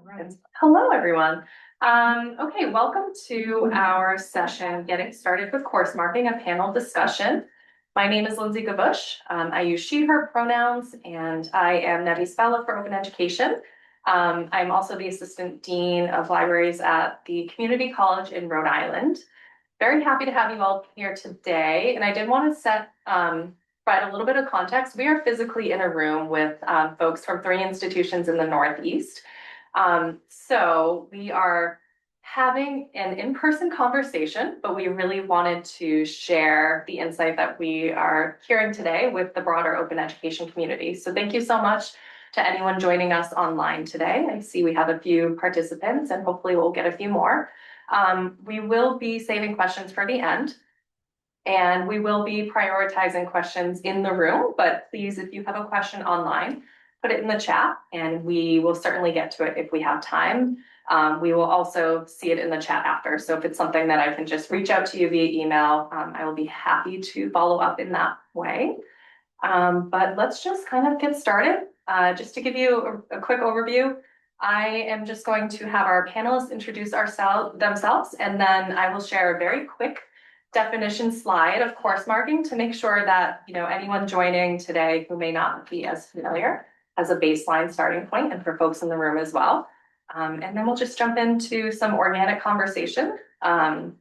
Right. Hello, everyone. Okay, welcome to our session, Getting Started with Course Marking, a panel discussion. My name is Lindsey Gwozdz. I use she, her pronouns, and I am NEBHE's Fellow for Open Education. I'm also the Assistant Dean of Libraries at the Community College in Rhode Island. Very happy to have you all here today. And I did want to provide a little bit of context. We are physically in a room with folks from 3 institutions in the Northeast. So we are having an in-person conversation, but we really wanted to share the insight that we are hearing today with the broader open education community. So thank you so much to anyone joining us online today. I see we have a few participants and hopefully we'll get a few more. We will be saving questions for the end. And we will be prioritizing questions in the room, but please, if you have a question online, put it in the chat and we will certainly get to it if we have time. We will also see it in the chat after. So if it's something that I can just reach out to you via email, I will be happy to follow up in that way. But let's just kind of get started. Just to give you a quick overview, I am just going to have our panelists introduce themselves, and then I will share a very quick definition slide of course marking to make sure that anyone joining today who may not be as familiar has a baseline starting point, and for folks in the room as well. And then we'll just jump into some organic conversation. All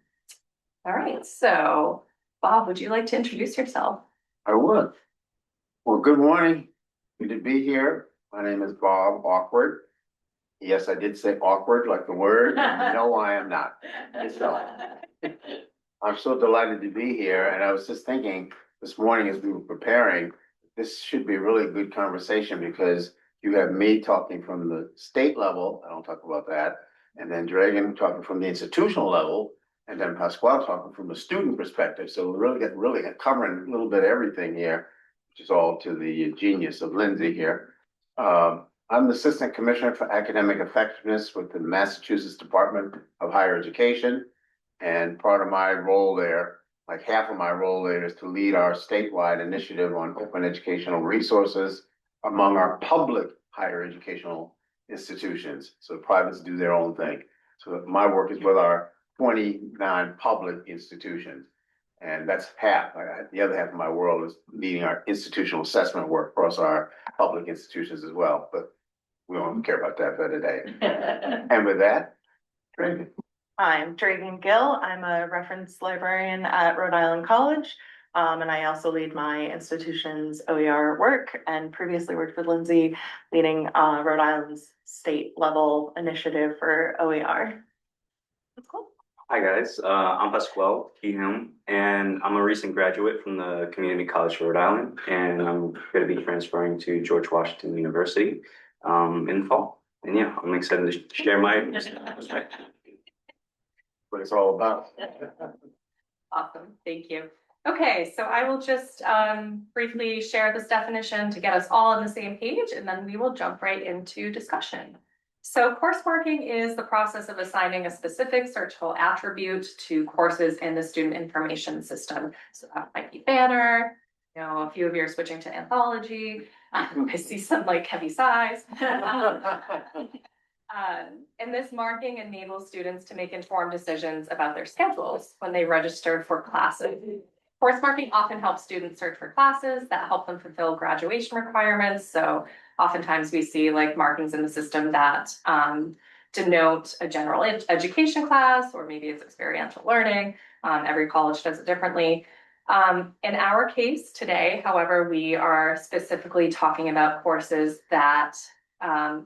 right, so Bob, would you like to introduce yourself? I would. Well, good morning. Good to be here. My name is Bob Awkward. Yes, I did say awkward like the word. No, I am not. So, I'm so delighted to be here. And I was just thinking this morning as we were preparing, this should be a really good conversation because you have me talking from the state level. I don't talk about that. And then Dragan talking from the institutional level. And then Pasquale talking from the student perspective. So we're really covering a little bit of everything here, which is all to the genius of Lindsey here. I'm the Assistant Commissioner for Academic Effectiveness with the Massachusetts Department of Higher Education. And part of my role there, like half of my role there, is to lead our statewide initiative on open educational resources among our public higher educational institutions. So privates do their own thing. So my work is with our 29 public institutions. And that's half. The other half of my world is leading our institutional assessment work across our public institutions as well. But we don't care about that for today. And with that, Dragan. I'm Dragan Gill. I'm a reference librarian at Rhode Island College, and I also lead my institution's OER work and previously worked with Lindsey leading Rhode Island's state level initiative for OER. That's cool. Hi guys, I'm Pasquale Camastro, and I'm a recent graduate from the Community College of Rhode Island, and I'm going to be transferring to George Washington University in the fall. And yeah, I'm excited to share my perspective. What it's all about. Awesome, thank you. Okay, so I will just briefly share this definition to get us all on the same page, and then we will jump right into discussion. So course marking is the process of assigning a specific searchable attribute to courses in the student information system. So that might be banner, a few of you are switching to anthology. I see some like heavy sighs. And this marking enables students to make informed decisions about their schedules when they register for classes. Course marking often helps students search for classes that help them fulfill graduation requirements. So oftentimes we see like markings in the system that denote a general education class, or maybe it's experiential learning. Every college does it differently. In our case today, however, we are specifically talking about courses that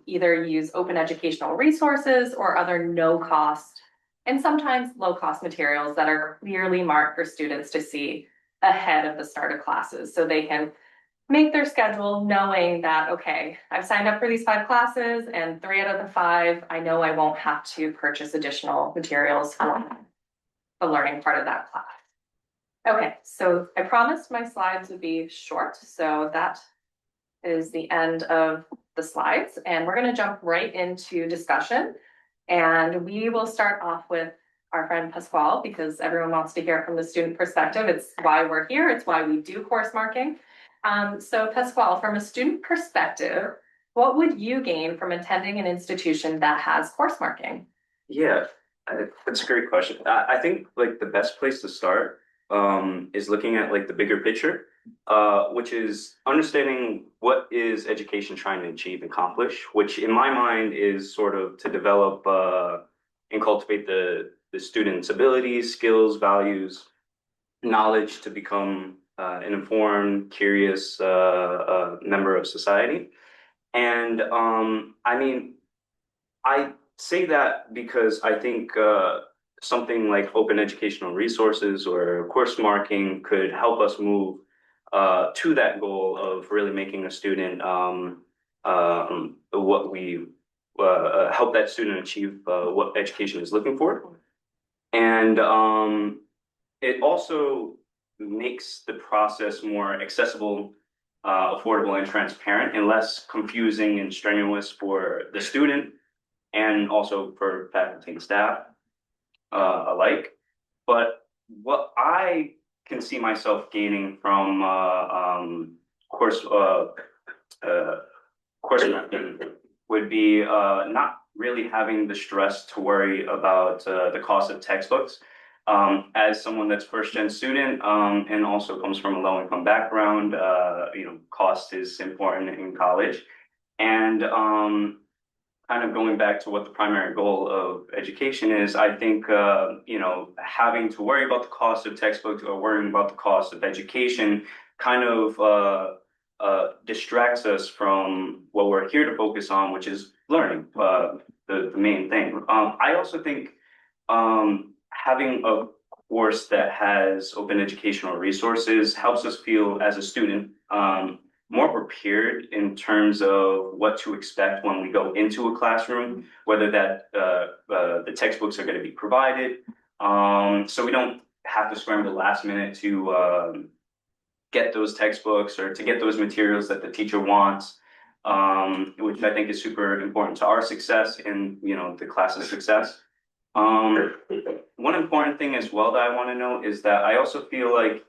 either use open educational resources or other no-cost and sometimes low-cost materials that are clearly marked for students to see ahead of the start of classes, so they can make their schedule knowing that, okay, I've signed up for these 5 classes and 3 out of the 5, I know I won't have to purchase additional materials for the learning part of that class. Okay, so I promised my slides would be short, so that is the end of the slides, and we're going to jump right into discussion. And we will start off with our friend Pasquale, because everyone wants to hear from the student perspective. It's why we're here. It's why we do course marking. So Pasquale, from a student perspective, What would you gain from attending an institution that has course marking? Yeah, that's a great question. I think like the best place to start is looking at like the bigger picture, which is understanding what is education trying to achieve and accomplish, which in my mind is sort of to develop and cultivate the student's abilities, skills, values, knowledge to become an informed, curious member of society. And I mean, I say that because I think something like open educational resources or course marking could help us move to that goal of really making a student what we help that student achieve what education is looking for. And it also makes the process more accessible, affordable, and transparent, and less confusing and strenuous for the student and also for faculty and staff alike. But what I can see myself gaining from course course marking would be not really having the stress to worry about the cost of textbooks. As someone that's first gen student and also comes from a low income background, cost is important in college. And kind of going back to what the primary goal of education is, I think, having to worry about the cost of textbooks or worrying about the cost of education kind of distracts us from what we're here to focus on, which is learning, the main thing. I also think having a course that has open educational resources helps us feel as a student more prepared in terms of what to expect when we go into a classroom, whether that the textbooks are going to be provided. So we don't have to scramble last minute to get those textbooks or to get those materials that the teacher wants, which I think is super important to our success and the class's success. One important thing as well that I want to note is that I also feel like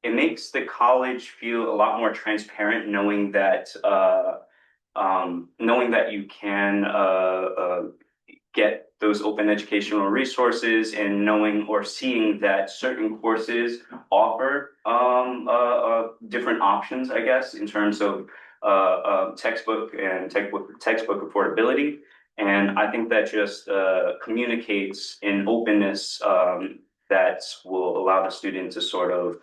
it makes the college feel a lot more transparent, knowing that you can get those open educational resources and knowing or seeing that certain courses offer different options, I guess, in terms of textbook and textbook affordability. And I think that just communicates an openness that will allow the student to sort of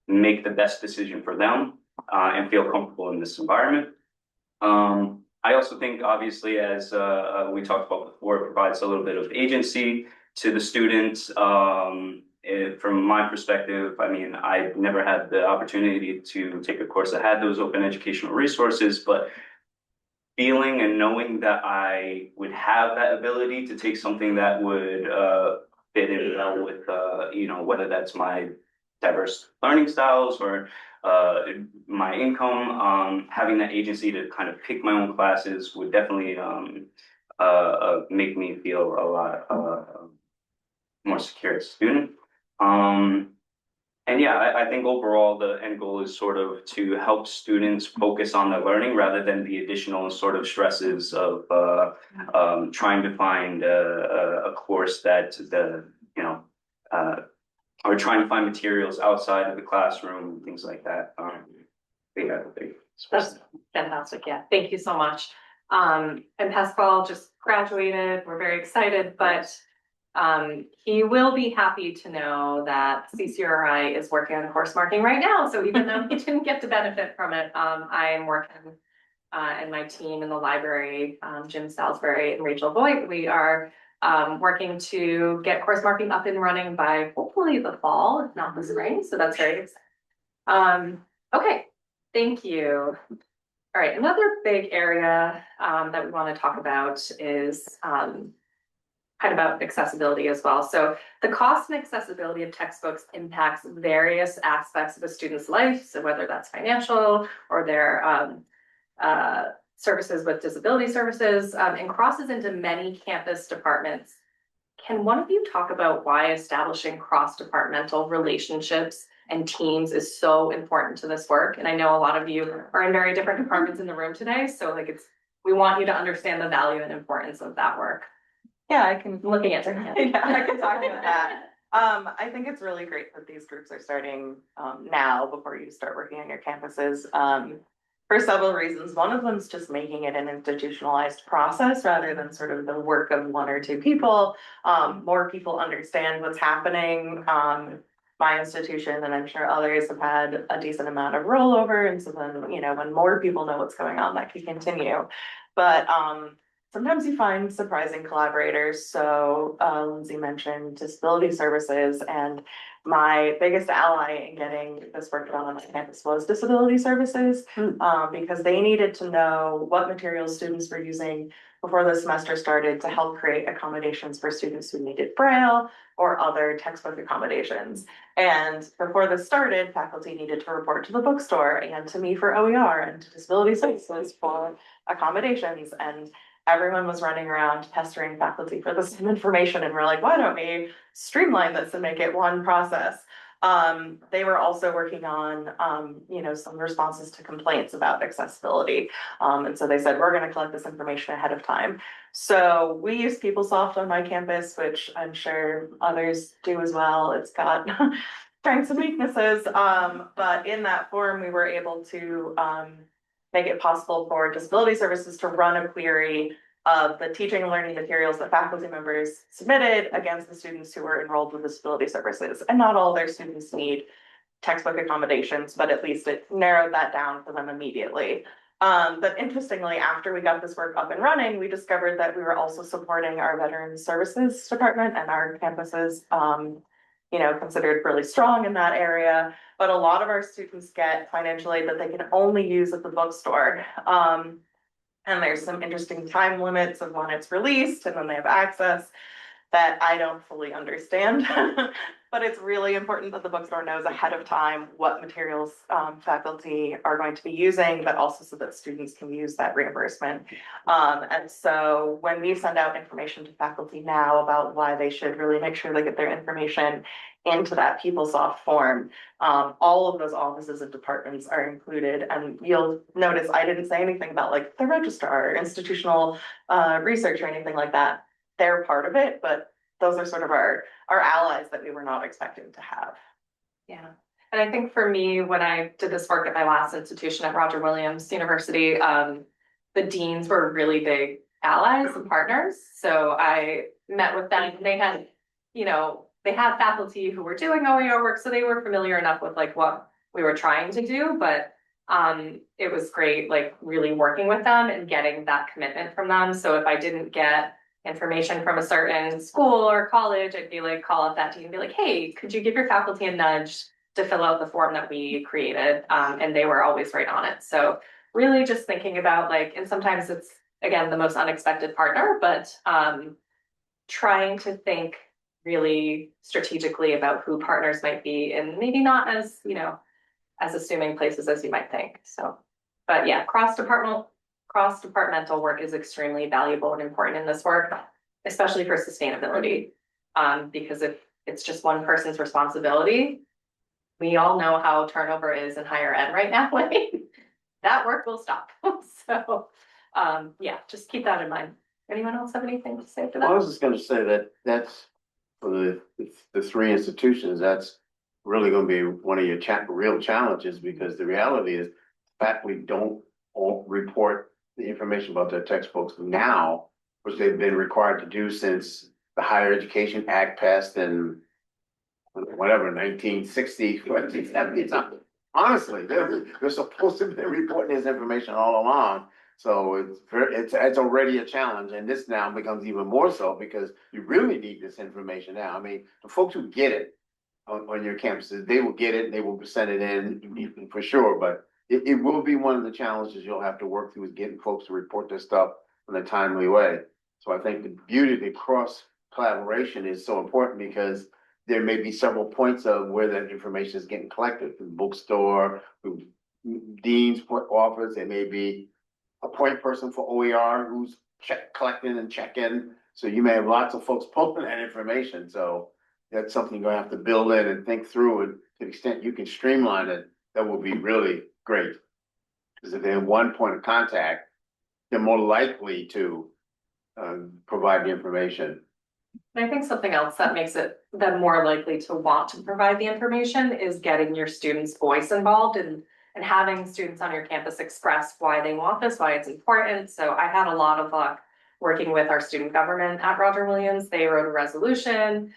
make the best decision for them and feel comfortable in this environment. I also think, obviously, as we talked about before, it provides a little bit of agency to the students. From my perspective, I mean, I've never had the opportunity to take a course that had those open educational resources, but feeling and knowing that I would have that ability to take something that would fit in well with, whether that's my diverse learning styles or my income, having that agency to kind of pick my own classes would definitely make me feel a lot more secure as a student. And yeah, I think overall the end goal is sort of to help students focus on the learning rather than the additional sort of stresses of trying to find a course that or trying to find materials outside of the classroom and things like that. That's fantastic. Yeah, thank you so much. And Pasquale just graduated. We're very excited, but he will be happy to know that CCRI is working on course marking right now. So even though he didn't get to benefit from it, I am working and my team in the library, Jim Salisbury and Rachel Voigt, we are working to get course marking up and running by hopefully the fall, if not the spring. So that's very exciting. Okay, thank you. All right, another big area that we want to talk about is kind of about accessibility as well. So the cost and accessibility of textbooks impacts various aspects of a student's life. So whether that's financial or their services with disability services, and crosses into many campus departments. Can one of you talk about why establishing cross-departmental relationships and teams is so important to this work. And I know a lot of you are in very different departments in the room today, so like we want you to understand the value and importance of that work. Yeah, I can, Looking at Dragan. yeah, I can talk about that. I think it's really great that these groups are starting now before you start working on your campuses. For several reasons. One of them is just making it an institutionalized process rather than sort of the work of one or two people. More people understand what's happening. My institution, and I'm sure others, have had a decent amount of rollover, and so then, you know, when more people know what's going on, that can continue. But sometimes you find surprising collaborators. So Lindsey mentioned disability services, and my biggest ally in getting this work done on my campus was disability services, because they needed to know what materials students were using before the semester started to help create accommodations for students who needed Braille or other textbook accommodations. And before this started, faculty needed to report to the bookstore and to me for OER and to disability services for accommodations. And everyone was running around pestering faculty for the same information, and we're like, why don't we streamline this and make it one process? They were also working on, you know, some responses to complaints about accessibility. And so they said, we're going to collect this information ahead of time. So we use PeopleSoft on my campus, which I'm sure others do as well. It's got strengths and weaknesses. But in that form, we were able to make it possible for disability services to run a query of the teaching and learning materials that faculty members submitted against the students who were enrolled with disability services. And not all their students need textbook accommodations, but at least it narrowed that down for them immediately. But interestingly, after we got this work up and running, we discovered that we were also supporting our Veterans Services Department, and our campuses, you know, considered really strong in that area. But a lot of our students get financial aid that they can only use at the bookstore. And there's some interesting time limits of when it's released and when they have access that I don't fully understand. But it's really important that the bookstore knows ahead of time what materials faculty are going to be using, but also so that students can use that reimbursement. And so when we send out information to faculty now about why they should really make sure they get their information into that PeopleSoft form, all of those offices and departments are included. And you'll notice I didn't say anything about like the registrar or institutional research or anything like that. They're part of it, but those are sort of our allies that we were not expecting to have. Yeah. And I think for me, when I did this work at my last institution at Roger Williams University, the deans were really big allies and partners. So I met with them. They had, you know, they had faculty who were doing OER work, so they were familiar enough with like what we were trying to do, but it was great, like really working with them and getting that commitment from them. So if I didn't get information from a certain school or college, I'd be like, call up that team and be like, hey, could you give your faculty a nudge to fill out the form that we created? And they were always right on it. So really just thinking about like, and sometimes it's, again, the most unexpected partner, but trying to think really strategically about who partners might be, and maybe not as, you know, as assuming places as you might think. So, but yeah, cross-departmental work is extremely valuable and important in this work, especially for sustainability. Because if it's just one person's responsibility, we all know how turnover is in higher ed right now. That work will stop. So yeah, just keep that in mind. Anyone else have anything to say for that? I was just gonna say that that's for the three institutions, that's really gonna be one of your real challenges, because the reality is faculty don't all report the information about their textbooks now, which they've been required to do since the Higher Education Act passed in whatever, 1960, 1970 something. Honestly, they're supposed to be reporting this information all along. So it's already a challenge, and this now becomes even more so because you really need this information now. I mean, the folks who get it on your campuses, they will get it and they will send it in for sure, but it will be one of the challenges you'll have to work through, is getting folks to report their stuff in a timely way. So I think the beauty of the cross collaboration is so important, because there may be several points of where that information is getting collected, from the bookstore, from dean's office. There may be a point person for OER who's collecting and checking. So you may have lots of folks pulling that information. So that's something you're gonna have to build in and think through, and the extent you can streamline it, that would be really great. Because if they have one point of contact, they're more likely to provide the information. And I think something else that makes them more likely to want to provide the information is getting your students' voice involved and having students on your campus express why they want this, why it's important. So I had a lot of luck working with our student government at Roger Williams. They wrote a resolution.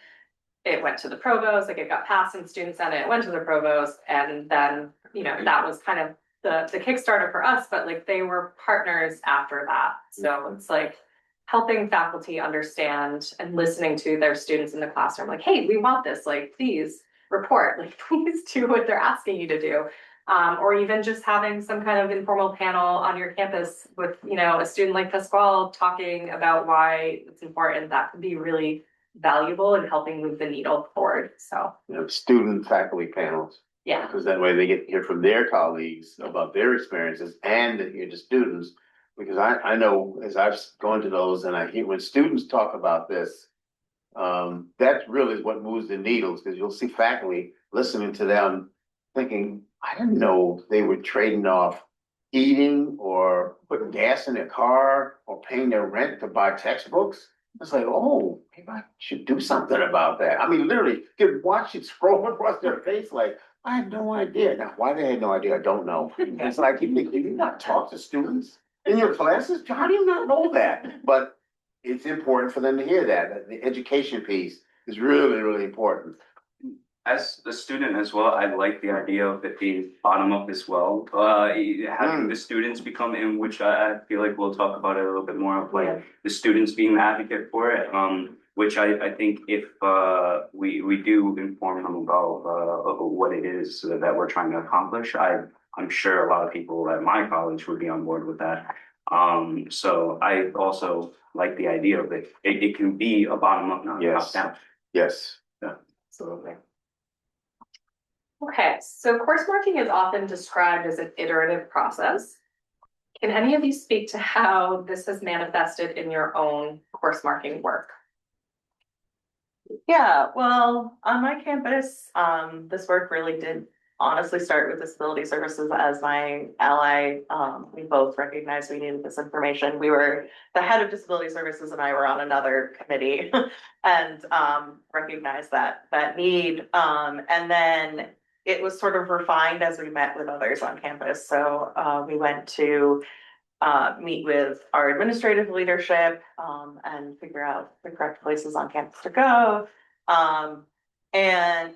It went to the provost, like it got passed in student senate, it went to the provost, and then, that was kind of the Kickstarter for us, but like they were partners after that. So it's like helping faculty understand and listening to their students in the classroom, like, hey, we want this, like, please report, like, please do what they're asking you to do. Or even just having some kind of informal panel on your campus with, a student like Pasquale talking about why it's important. That could be really valuable in helping move the needle forward. So, Student faculty panels. Yeah. Because that way they get to hear from their colleagues about their experiences and to hear the students. Because I know as I've gone to those and I hear when students talk about this, that really is what moves the needles, because you'll see faculty listening to them thinking, I didn't know they were trading off eating or putting gas in their car or paying their rent to buy textbooks. It's like, oh, maybe I should do something about that. I mean, literally, you could watch it scroll across their face like, I had no idea. Now, why they had no idea, I don't know. It's like, you think, do you not talk to students in your classes? How do you not know that? But it's important for them to hear that. The education piece is really, really important. As a student as well, I like the idea of it being bottom up as well. Having the students become in, which I feel like we'll talk about it a little bit more of, like the students being the advocate for it. Which I think if we do inform them about what it is that we're trying to accomplish, I'm sure a lot of people at my college would be on board with that. So I also like the idea of it. It can be a bottom up, not top down. Yes. Yeah, absolutely. Okay, so course marking is often described as an iterative process. Can any of you speak to how this has manifested in your own course marking work? Yeah, well, on my campus, this work really did honestly start with disability services as my ally. We both recognized we needed this information. We were, the head of disability services and I were on another committee and recognized that need. And then it was sort of refined as we met with others on campus. So we went to meet with our administrative leadership and figure out the correct places on campus to go. And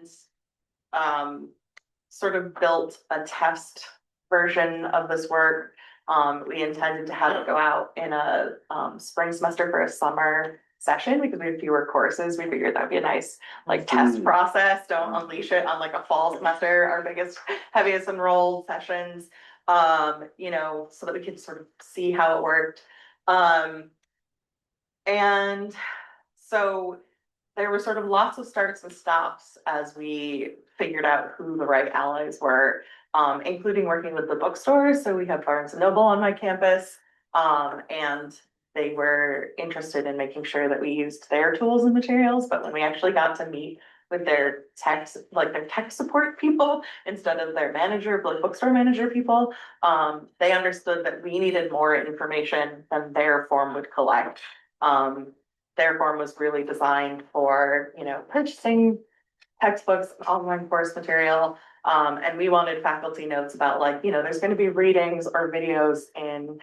sort of built a test version of this work. We intended to have it go out in a spring semester for a summer session because we had fewer courses. We figured that'd be a nice like test process. Don't unleash it on like a fall semester, our biggest, heaviest enrolled sessions. So that we could sort of see how it worked. And so there were sort of lots of starts and stops as we figured out who the right allies were, including working with the bookstores. So we have Barnes and Noble on my campus, and they were interested in making sure that we used their tools and materials. But when we actually got to meet with their tech support people instead of their bookstore manager people, they understood that we needed more information than their form would collect. Their form was really designed for, purchasing textbooks, online course material. And we wanted faculty notes about there's going to be readings or videos in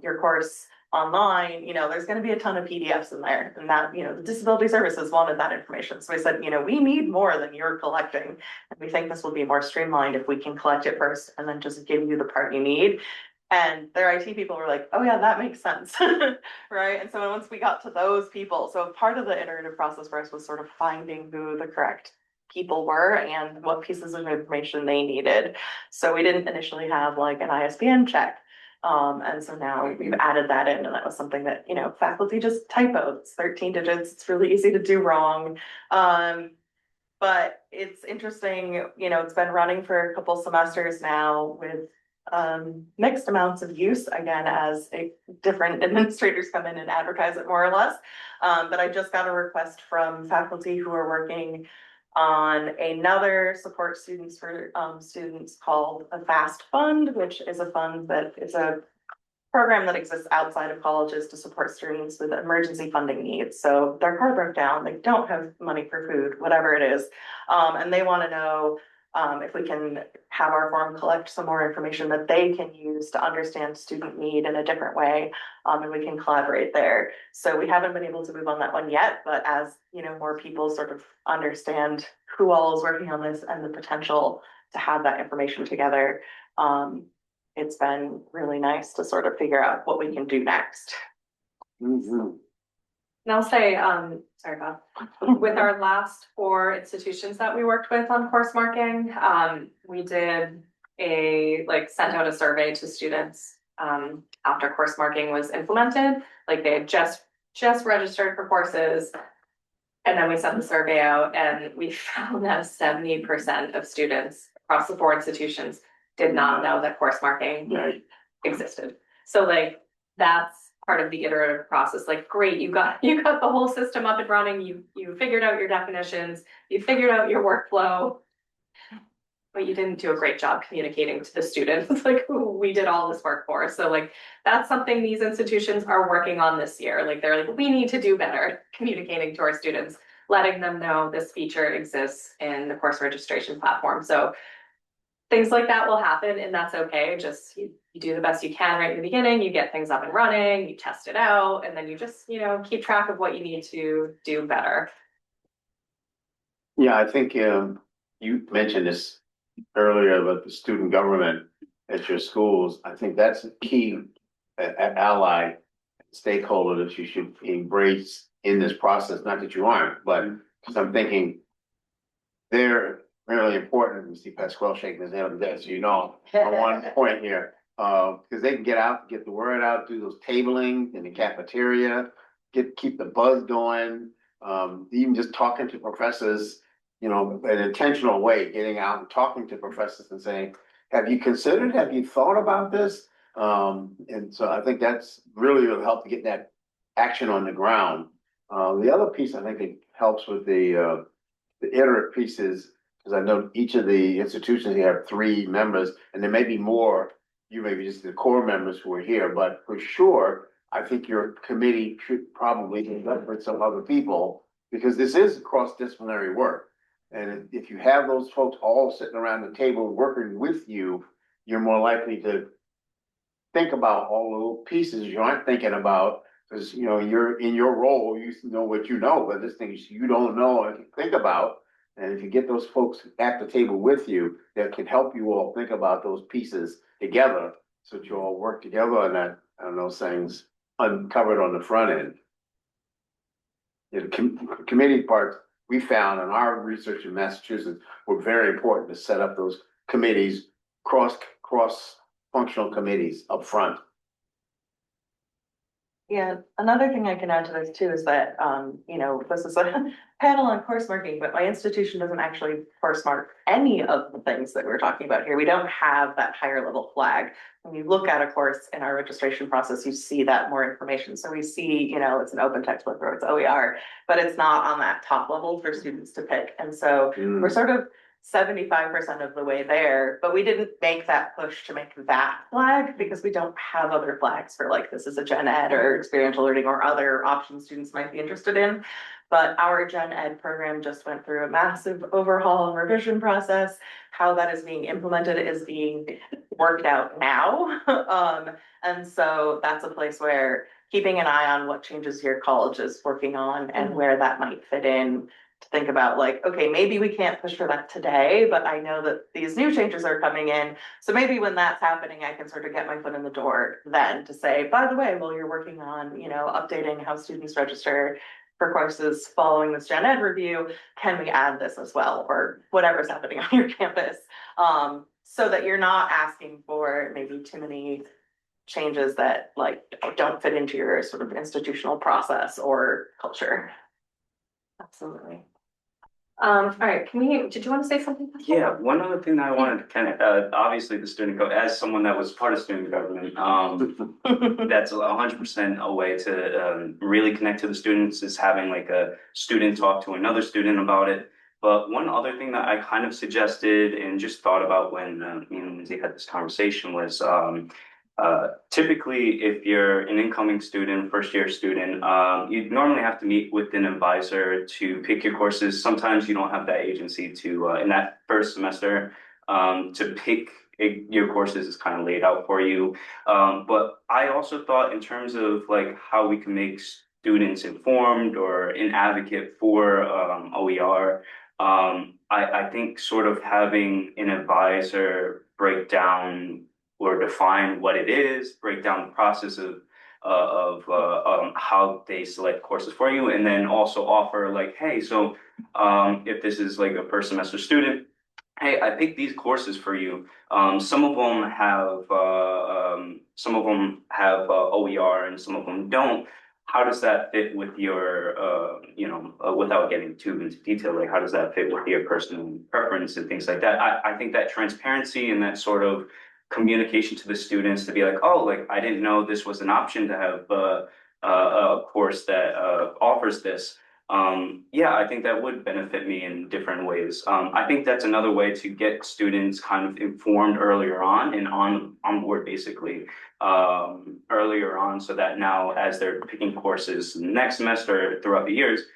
your course online, there's going to be a ton of PDFs in there, and that, the disability services wanted that information. So we said, we need more than you're collecting. And we think this will be more streamlined if we can collect it first and then just give you the part you need. And their IT people were like, oh yeah, that makes sense. Right. And so once we got to those people, so part of the iterative process for us was sort of finding who the correct people were and what pieces of information they needed. So we didn't initially have like an ISBN check. And so now we've added that in, and that was something that, faculty just typo. It's 13 digits. It's really easy to do wrong. But it's interesting, it's been running for a couple semesters now with mixed amounts of use, again, as different administrators come in and advertise it more or less. But I just got a request from faculty who are working on another support students for students called a FAST Fund, which is a fund that is a program that exists outside of colleges to support students with emergency funding needs. So their car broke down, they don't have money for food, whatever it is. And they want to know if we can have our forum collect some more information that they can use to understand student need in a different way. And we can collaborate there. So we haven't been able to move on that one yet, but as you know, more people sort of understand who all is working on this and the potential to have that information together, it's been really nice to sort of figure out what we can do next. Mhm. And I'll say, sorry, Bob, with our last 4 institutions that we worked with on course marking, we did sent out a survey to students, after course marking was implemented, like they had just registered for courses. And then we sent the survey out and we found that 70% of students across the 4 institutions did not know that course marking Right. existed. So like, that's part of the iterative process. Like, great, you got the whole system up and running, you figured out your definitions, you figured out your workflow, but you didn't do a great job communicating to the students, like, who we did all this work for. So like, that's something these institutions are working on this year. Like, they're like, we need to do better communicating to our students, letting them know this feature exists in the course registration platform. So things like that will happen, and that's okay. Just you do the best you can right in the beginning, you get things up and running, you test it out, and then you just, keep track of what you need to do better. Yeah, I think you mentioned this earlier about the student government at your schools. I think that's a key ally stakeholder that you should embrace in this process. Not that you aren't, but because I'm thinking they're really important. We see Pasquale shaking his head on the desk, on one point here. Because they can get out, get the word out, do those tabling in the cafeteria, keep the buzz going. Even just talking to professors, an intentional way, getting out and talking to professors and saying, have you thought about this? And so I think that's really will help to get that action on the ground. The other piece I think it helps with the iterative pieces, because I know each of the institutions, you have 3 members, and there may be more. You may be just the core members who are here, but for sure, I think your committee should probably incorporate some other people, because this is cross-disciplinary work. And if you have those folks all sitting around the table working with you, you're more likely to think about all the little pieces you aren't thinking about, because you're in your role, you know what you know, but there's things you don't know and think about. And if you get those folks at the table with you, that can help you all think about those pieces together, so that you all work together on that, those things uncovered on the front end. The committee parts we found in our research in Massachusetts were very important to set up those committees, cross-functional committees up front. Yeah, another thing I can add to this too is that, this is a panel on course marking, but my institution doesn't actually course mark any of the things that we're talking about here. We don't have that higher level flag. When you look at a course in our registration process, you see that more information. So we see, it's an open textbook or it's OER, but it's not on that top level for students to pick. And so we're sort of 75% of the way there, but we didn't make that push to make that flag because we don't have other flags for like, this is a gen ed or experiential learning or other options students might be interested in. But our gen ed program just went through a massive overhaul and revision process. How that is being implemented is being worked out now. And so that's a place where keeping an eye on what changes your college is working on and where that might fit in, to think about like, okay, maybe we can't push for that today, but I know that these new changes are coming in. So maybe when that's happening, I can sort of get my foot in the door then to say, by the way, while you're working on, updating how students register for courses following this gen ed review, can we add this as well, or whatever's happening on your campus? So that you're not asking for maybe too many changes that like don't fit into your sort of institutional process or culture. Absolutely. All right, did you want to say something? Yeah, one other thing that I wanted to kind of, obviously the as someone that was part of student government, that's 100% a way to really connect to the students, is having like a student talk to another student about it. But one other thing that I kind of suggested and just thought about when me and Lindsay had this conversation was typically if you're an incoming student, first year student, you normally have to meet with an advisor to pick your courses. Sometimes you don't have that agency to in that first semester to pick your courses is kind of laid out for you. But I also thought in terms of like how we can make students informed or an advocate for OER. I think sort of having an advisor break down or define what it is, break down the process of how they select courses for you, and then also offer like, hey, so if this is like a first semester student, hey, I picked these courses for you. Some of them have OER and some of them don't. How does that fit with your, without getting too into detail, like how does that fit with your personal preference and things like that? I think that transparency and that sort of communication to the students to be like, oh, like I didn't know this was an option to have a course that offers this. Yeah, I think that would benefit me in different ways. I think that's another way to get students kind of informed earlier on and on board basically earlier on, so that now as they're picking courses next semester throughout the years,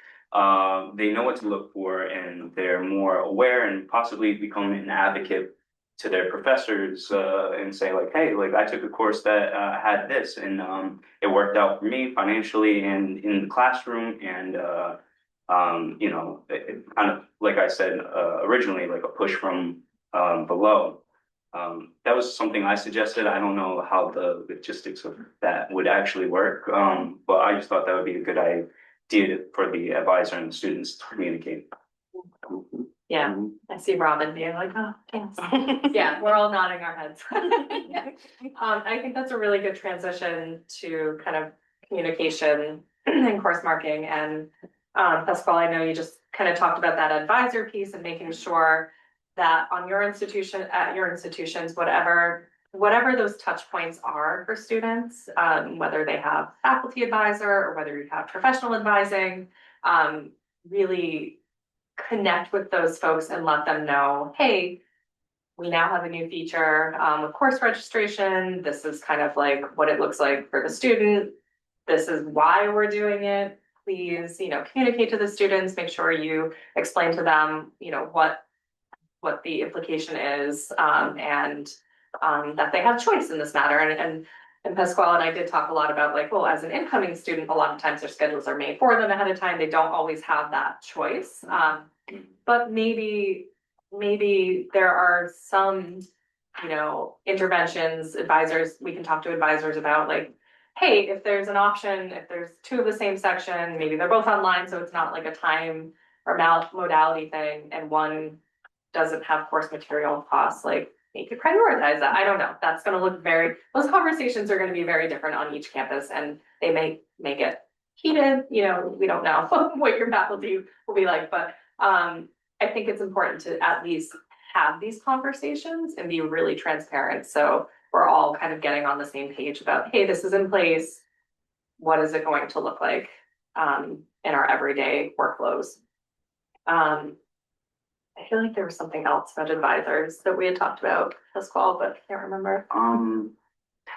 they know what to look for and they're more aware and possibly become an advocate to their professors and say like, hey, like I took a course that had this and it worked out for me financially and in the classroom and it kind of like I said originally, like a push from below. That was something I suggested. I don't know how the logistics of that would actually work, but I just thought that would be a good idea for the advisor and the students to communicate. Yeah, I see Robin being like, oh, thanks. Yeah, we're all nodding our heads. I think that's a really good transition to kind of communication and course marking. And Pasquale, I know you just kind of talked about that advisor piece and making sure that on your institution, at your institutions, whatever those touch points are for students, whether they have faculty advisor or whether you have professional advising, really connect with those folks and let them know, hey, we now have a new feature with course registration. This is kind of like what it looks like for the student. This is why we're doing it. Please, communicate to the students, make sure you explain to them, what the implication is, and that they have choice in this matter. And Pasquale and I did talk a lot about like, well, as an incoming student, a lot of times their schedules are made for them ahead of time. They don't always have that choice. But maybe there are some, interventions, advisors, we can talk to advisors about like, hey, if there's an option, if there's two of the same section, maybe they're both online, so it's not like a time or modality thing, and one doesn't have course material costs, like you could prioritize that. I don't know. That's going to look those conversations are going to be very different on each campus and they may make it heated. We don't know what your faculty will be like, but I think it's important to at least have these conversations and be really transparent. So we're all kind of getting on the same page about, hey, this is in place. What is it going to look like in our everyday workflows? I feel like there was something else about advisors that we had talked about as well, but I can't remember.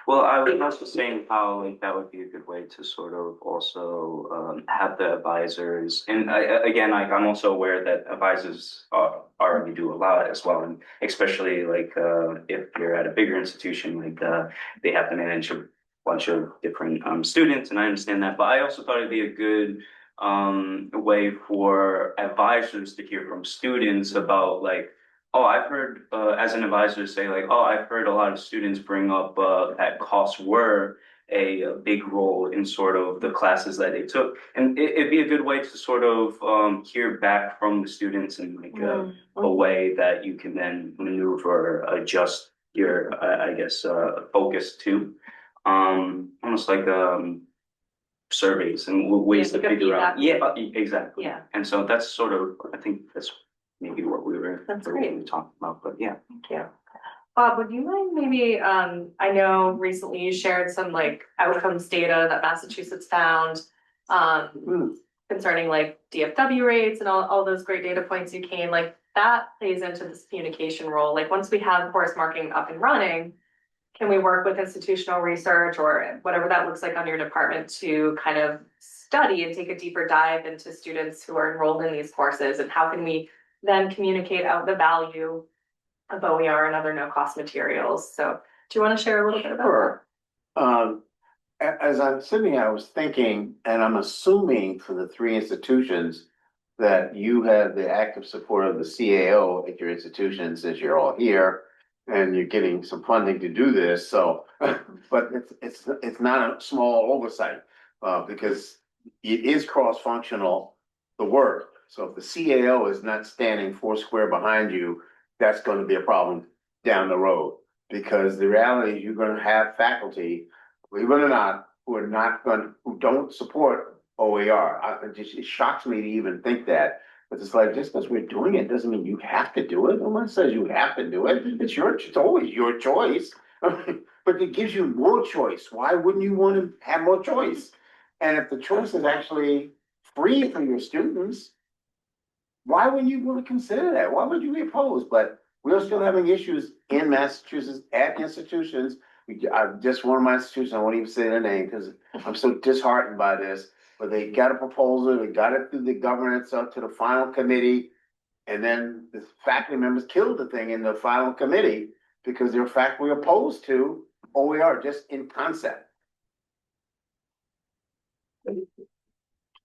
Well, I was also saying how like that would be a good way to sort of also have the advisors, and again, like I'm also aware that advisors already do a lot as well, and especially like if you're at a bigger institution, like they have to manage a bunch of different students, and I understand that, but I also thought it'd be a good way for advisors to hear from students about like, oh, I've heard as an advisor say like, oh, I've heard a lot of students bring up that costs were a big role in sort of the classes that they took, and it'd be a good way to sort of hear back from the students in like a way that you can then maneuver, adjust your, I guess, focus to, almost like surveys and ways to figure out. Yeah, exactly. Yeah. And so that's sort of, I think that's maybe what we were talking about, but yeah. Thank you. Bob, would you mind maybe, I know recently you shared some like outcomes data that Massachusetts found. concerning like DFW rates and all those great data points you came, like that plays into this communication role. Like once we have course marking up and running, can we work with institutional research or whatever that looks like on your department to kind of study and take a deeper dive into students who are enrolled in these courses? And how can we then communicate out the value of OER and other no-cost materials? So do you want to share a little bit about that? Sure. As I'm sitting here, I was thinking, and I'm assuming for the three institutions that you have the active support of the CAO at your institution since you're all here and you're getting some funding to do this. So, but it's not a small oversight because it is cross-functional, the work. So if the CAO is not standing four square behind you, that's going to be a problem down the road. Because the reality is you're going to have faculty, believe it or not, who don't support OER. It shocks me to even think that. But it's like, just because we're doing it doesn't mean you have to do it. No one says you have to do it. It's always your choice. But it gives you more choice. Why wouldn't you want to have more choice? And if the choice is actually free for your students, why wouldn't you want to consider that? Why would you be opposed? But we're still having issues in Massachusetts at institutions. Just one of my institutions, I won't even say their name because I'm so disheartened by this, but they got a proposal, they got it through the governance up to the final committee. And then the faculty members killed the thing in the final committee because they're faculty opposed to OER just in concept.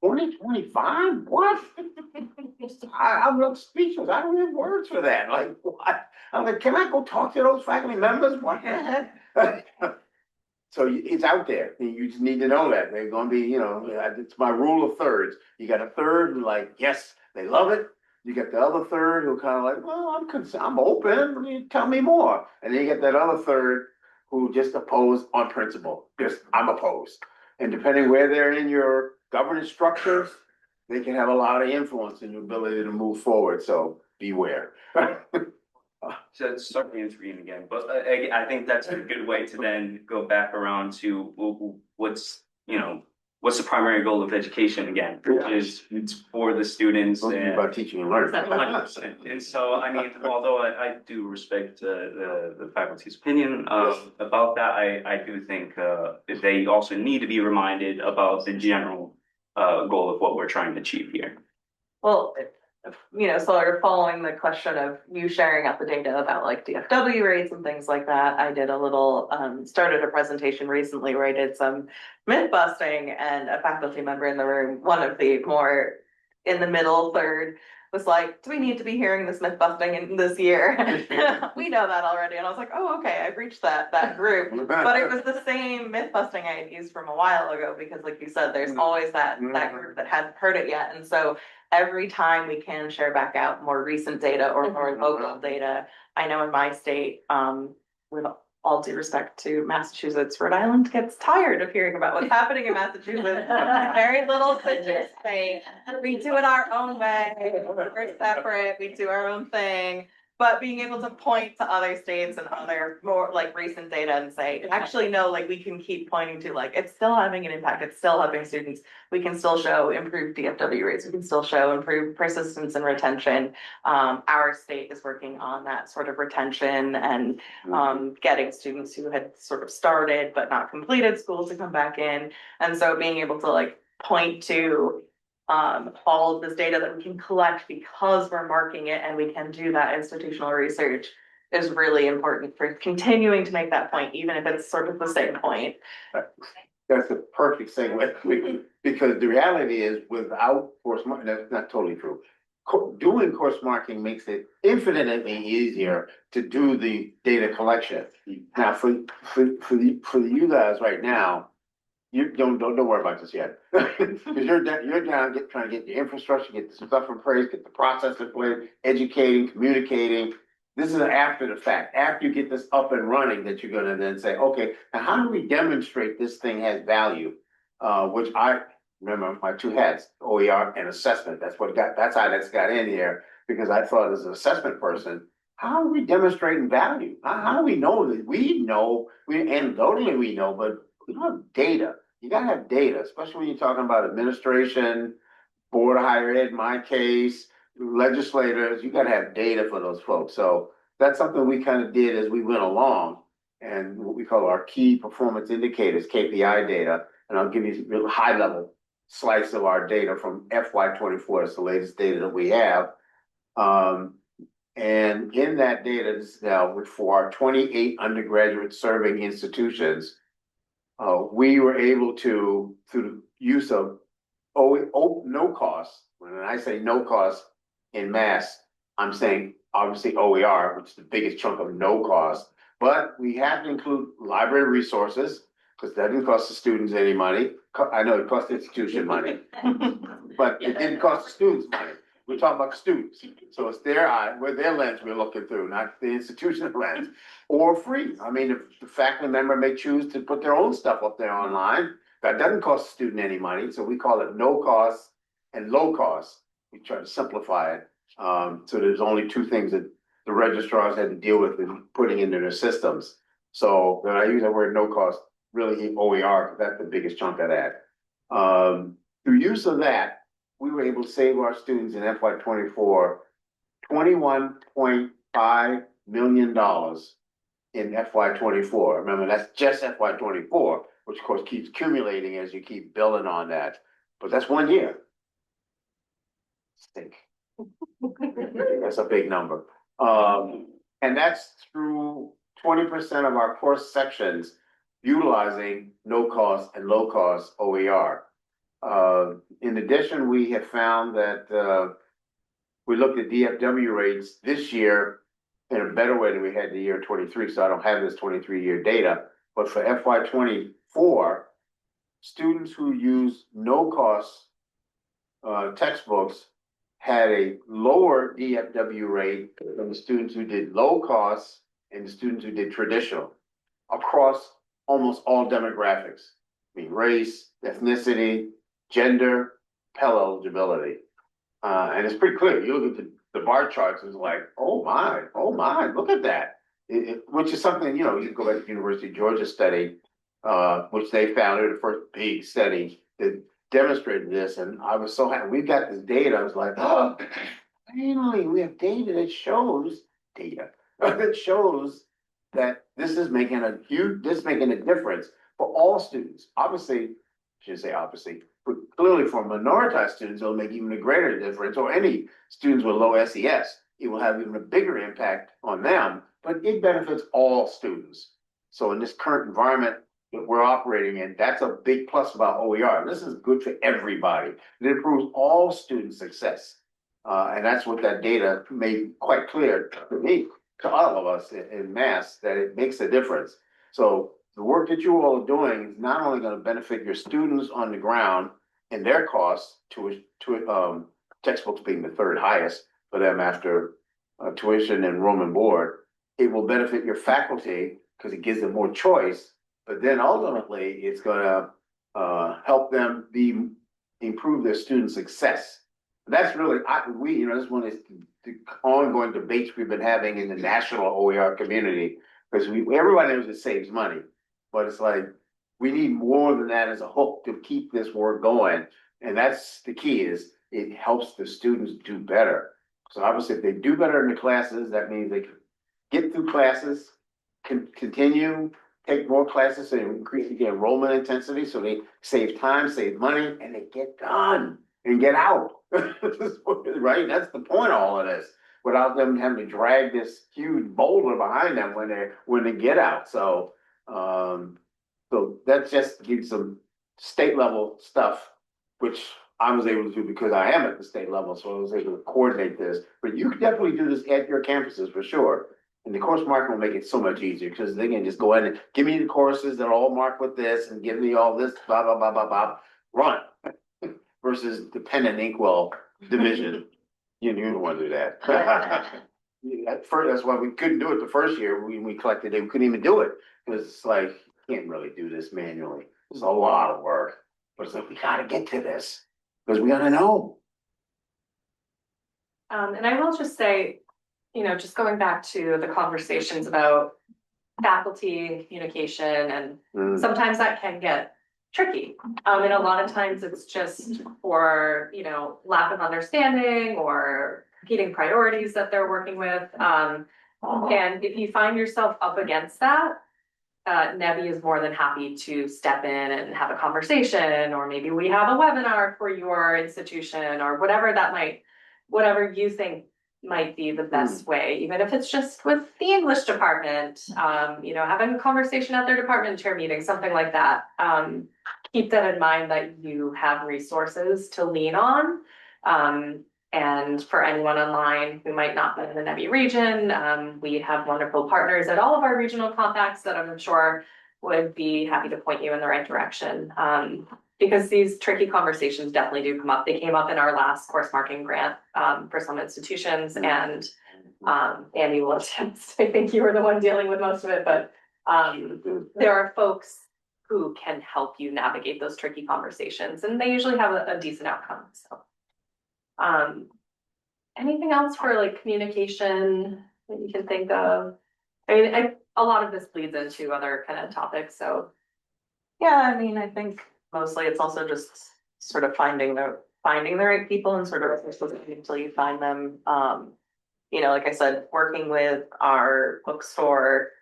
2025? What? I'm speechless. I don't have words for that. Like, what? I'm like, can I go talk to those faculty members? What? So it's out there. You just need to know that they're going to be, it's my rule of thirds. You got a third who like, yes, they love it. You get the other third who kind of like, well, I'm open. Tell me more. And then you get that other third who just oppose on principle. I'm opposed. And depending where they're in your governance structures, they can have a lot of influence in your ability to move forward. So beware. So sorry to intervene again, but I think that's a good way to then go back around to what's the primary goal of education again, which is it's for the students and about teaching and learning. 100%. And so, I mean, although I do respect the faculty's opinion about that, I do think they also need to be reminded about the general goal of what we're trying to achieve here. Well, sort of following the question of you sharing out the data about like DFW rates and things like that, I did a little, started a presentation recently where I did some myth busting, and a faculty member in the room, one of the more in the middle third, was like, do we need to be hearing this myth busting in this year? We know that already. And I was like, oh, okay, I've reached that group. But it was the same myth busting I had used from a while ago, because like you said, there's always that group that hasn't heard it yet. And so every time we can share back out more recent data or more local data, I know in my state, with all due respect to Massachusetts, Rhode Island gets tired of hearing about what's happening in Massachusetts. Very little to just say, we do it our own way, we're separate, we do our own thing. But being able to point to other states and other more like recent data and say, actually, no, like we can keep pointing to like, it's still having an impact. It's still helping students. We can still show improved DFW rates. We can still show improved persistence and retention. Our state is working on that sort of retention and getting students who had sort of started but not completed school to come back in. And so being able to like point to all of this data that we can collect because we're marking it, and we can do that institutional research, is really important for continuing to make that point, even if it's sort of the same point. That's a perfect segue, because the reality is without course marking, that's not totally true. Doing course marking makes it infinitely easier to do the data collection. Now for you guys right now, you don't worry about this yet, because you're down trying to get the infrastructure, get the stuff in place, get the process in place, educating, communicating. This is after the fact, after you get this up and running, that you're going to then say, okay, now how do we demonstrate this thing has value? Which I remember my two hats, OER and assessment. That's how that's got in here, because I thought as an assessment person, how are we demonstrating value? How do we know that anecdotally we know, but we don't have data. You gotta have data, especially when you're talking about administration, Board of Higher Ed, in my case, legislators, you gotta have data for those folks. So that's something we kind of did as we went along. And what we call our key performance indicators, KPI data. And I'll give you a real high level slice of our data from FY24. It's the latest data that we have. And in that data, this is now for our 28 undergraduate serving institutions, we were able to, through the use of no cost. When I say no cost in mass, I'm saying obviously OER, which is the biggest chunk of no cost, but we have to include library resources because that didn't cost the students any money. I know it cost the institution money, but it didn't cost the students money. We're talking about students. So it's their eye, with their lens we're looking through, not the institution lens, or free. I mean, if the faculty member may choose to put their own stuff up there online, that doesn't cost the student any money. So we call it no cost and low cost. We try to simplify it. So there's only two things that the registrars had to deal with in putting into their systems. So when I use the word no cost, really OER, that's the biggest chunk of that. Through use of that, we were able to save our students in FY24 $21.5 million in FY24. Remember, that's just FY24, which of course keeps accumulating as you keep building on that. But that's 1 year. Think. That's a big number. And that's through 20% of our course sections utilizing no cost and low cost OER. In addition, we have found that we looked at DFW rates this year in a better way than we had the year 23. So I don't have this 23-year data, but for FY24, students who use no cost textbooks had a lower DFW rate than the students who did low cost and the students who did traditional across almost all demographics. I mean, race, ethnicity, gender, Pell eligibility. And it's pretty clear. You look at the bar charts, it's like, oh my, look at that. Which is something, you know, you can go back to the University of Georgia study, which they found the first big study that demonstrated this. And I was so happy. We got this data. I was like, oh, finally, we have data that shows that this is making a difference for all students. Obviously, I shouldn't say obviously, but clearly for minoritized students, it'll make even a greater difference, or any students with low SES, it will have even a bigger impact on them, but it benefits all students. So in this current environment that we're operating in, that's a big plus about OER. This is good for everybody. It improves all student success. And that's what that data made quite clear to me, to all of us in mass, that it makes a difference. So the work that you all are doing is not only going to benefit your students on the ground and their costs, textbooks being the third highest for them after tuition and room and board, it will benefit your faculty because it gives them more choice, but then ultimately it's going to help them improve their student success. That's really, this one is the ongoing debates we've been having in the national OER community, because everybody knows it saves money, but it's like, we need more than that as a hook to keep this work going. And that's the key, is it helps the students do better. So obviously if they do better in the classes, that means they can get through classes, continue, take more classes and increase the enrollment intensity. So they save time, save money, and they get done and get out. Right? That's the point of all of this, without them having to drag this huge boulder behind them when they get out. So that just gives some state level stuff, which I was able to do because I am at the state level, so I was able to coordinate this. But you can definitely do this at your campuses for sure. And the course marking will make it so much easier because they can just go in and give me the courses that are all marked with this and give me all this, blah, blah, blah, blah, blah, run. Versus the pen and inkwell division. You don't want to do that. At first, that's why we couldn't do it the first year when we collected it. We couldn't even do it because it's like, you can't really do this manually. It's a lot of work. But it's like, we got to get to this because we got to know. And I will just say, just going back to the conversations about faculty communication, and sometimes that can get tricky. And a lot of times it's just for, you know, lack of understanding or competing priorities that they're working with. And if you find yourself up against that, NEBHE is more than happy to step in and have a conversation, or maybe we have a webinar for your institution, or whatever you think might be the best way, even if it's just with the English department, you know, having a conversation at their department chair meeting, something like that. Keep that in mind that you have resources to lean on. And for anyone online who might not be in the NEBHE region, we have wonderful partners at all of our regional compacts that I'm sure would be happy to point you in the right direction. Because these tricky conversations definitely do come up. They came up in our last course marking grant for some institutions, and Andy will attest. I think you were the one dealing with most of it, but there are folks who can help you navigate those tricky conversations, and they usually have a decent outcome. So. Anything else for like communication that you can think of? I mean, a lot of this bleeds into other kind of topics, so. Yeah, I mean, I think mostly it's also just sort of finding the right people and sort of until you find them. You know, like I said, working with our bookstore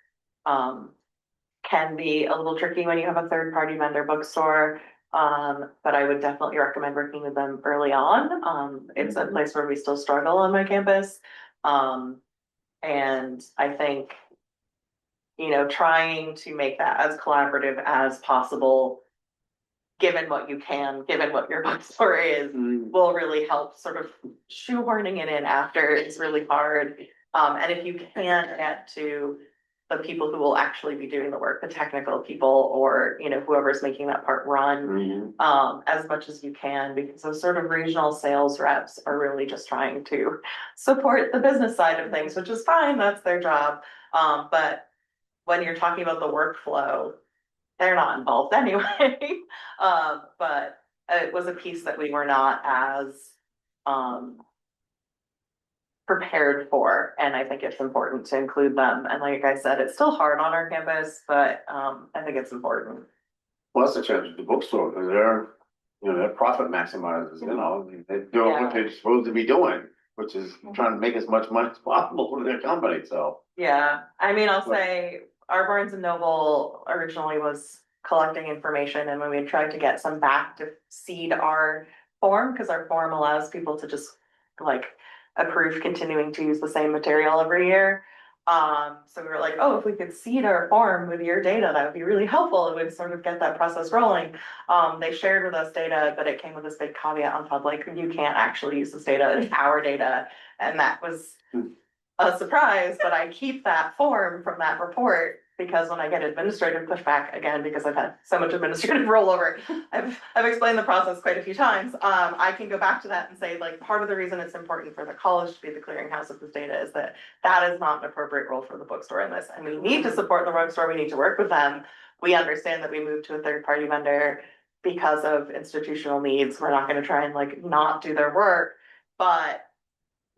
can be a little tricky when you have a third-party vendor bookstore. But I would definitely recommend working with them early on. It's a place where we still struggle on my campus. And I think, you know, trying to make that as collaborative as possible, given what you can, given what your bookstore is, will really help. Sort of shoehorning it in after is really hard. And if you can get to the people who will actually be doing the work, the technical people, or, you know, whoever's making that part run, as much as you can, because those sort of regional sales reps are really just trying to support the business side of things, which is fine, that's their job. But when you're talking about the workflow, they're not involved anyway. But it was a piece that we were not as prepared for, and I think it's important to include them. And like I said, it's still hard on our campus, but I think it's important. Well, that's the challenge with the bookstore, because they're profit maximizers, you know, they're doing what they're supposed to be doing, which is trying to make as much money as possible for their company, so. Yeah, I mean, I'll say our Barnes and Noble originally was collecting information, and when we tried to get some back to seed our form, because our form allows people to just like approve continuing to use the same material every year. So we were like, oh, if we could seed our form with your data, that would be really helpful. It would sort of get that process rolling. They shared with us data, but it came with this big caveat on top, like, you can't actually use this data, it's our data. And that was a surprise, but I keep that form from that report, because when I get administrative pushback, again, because I've had so much administrative rollover, I've explained the process quite a few times. I can go back to that and say, like, part of the reason it's important for the college to be the clearinghouse of this data is that is not an appropriate role for the bookstore in this. And we need to support the bookstore, we need to work with them. We understand that we moved to a third-party vendor because of institutional needs. We're not gonna try and like not do their work, but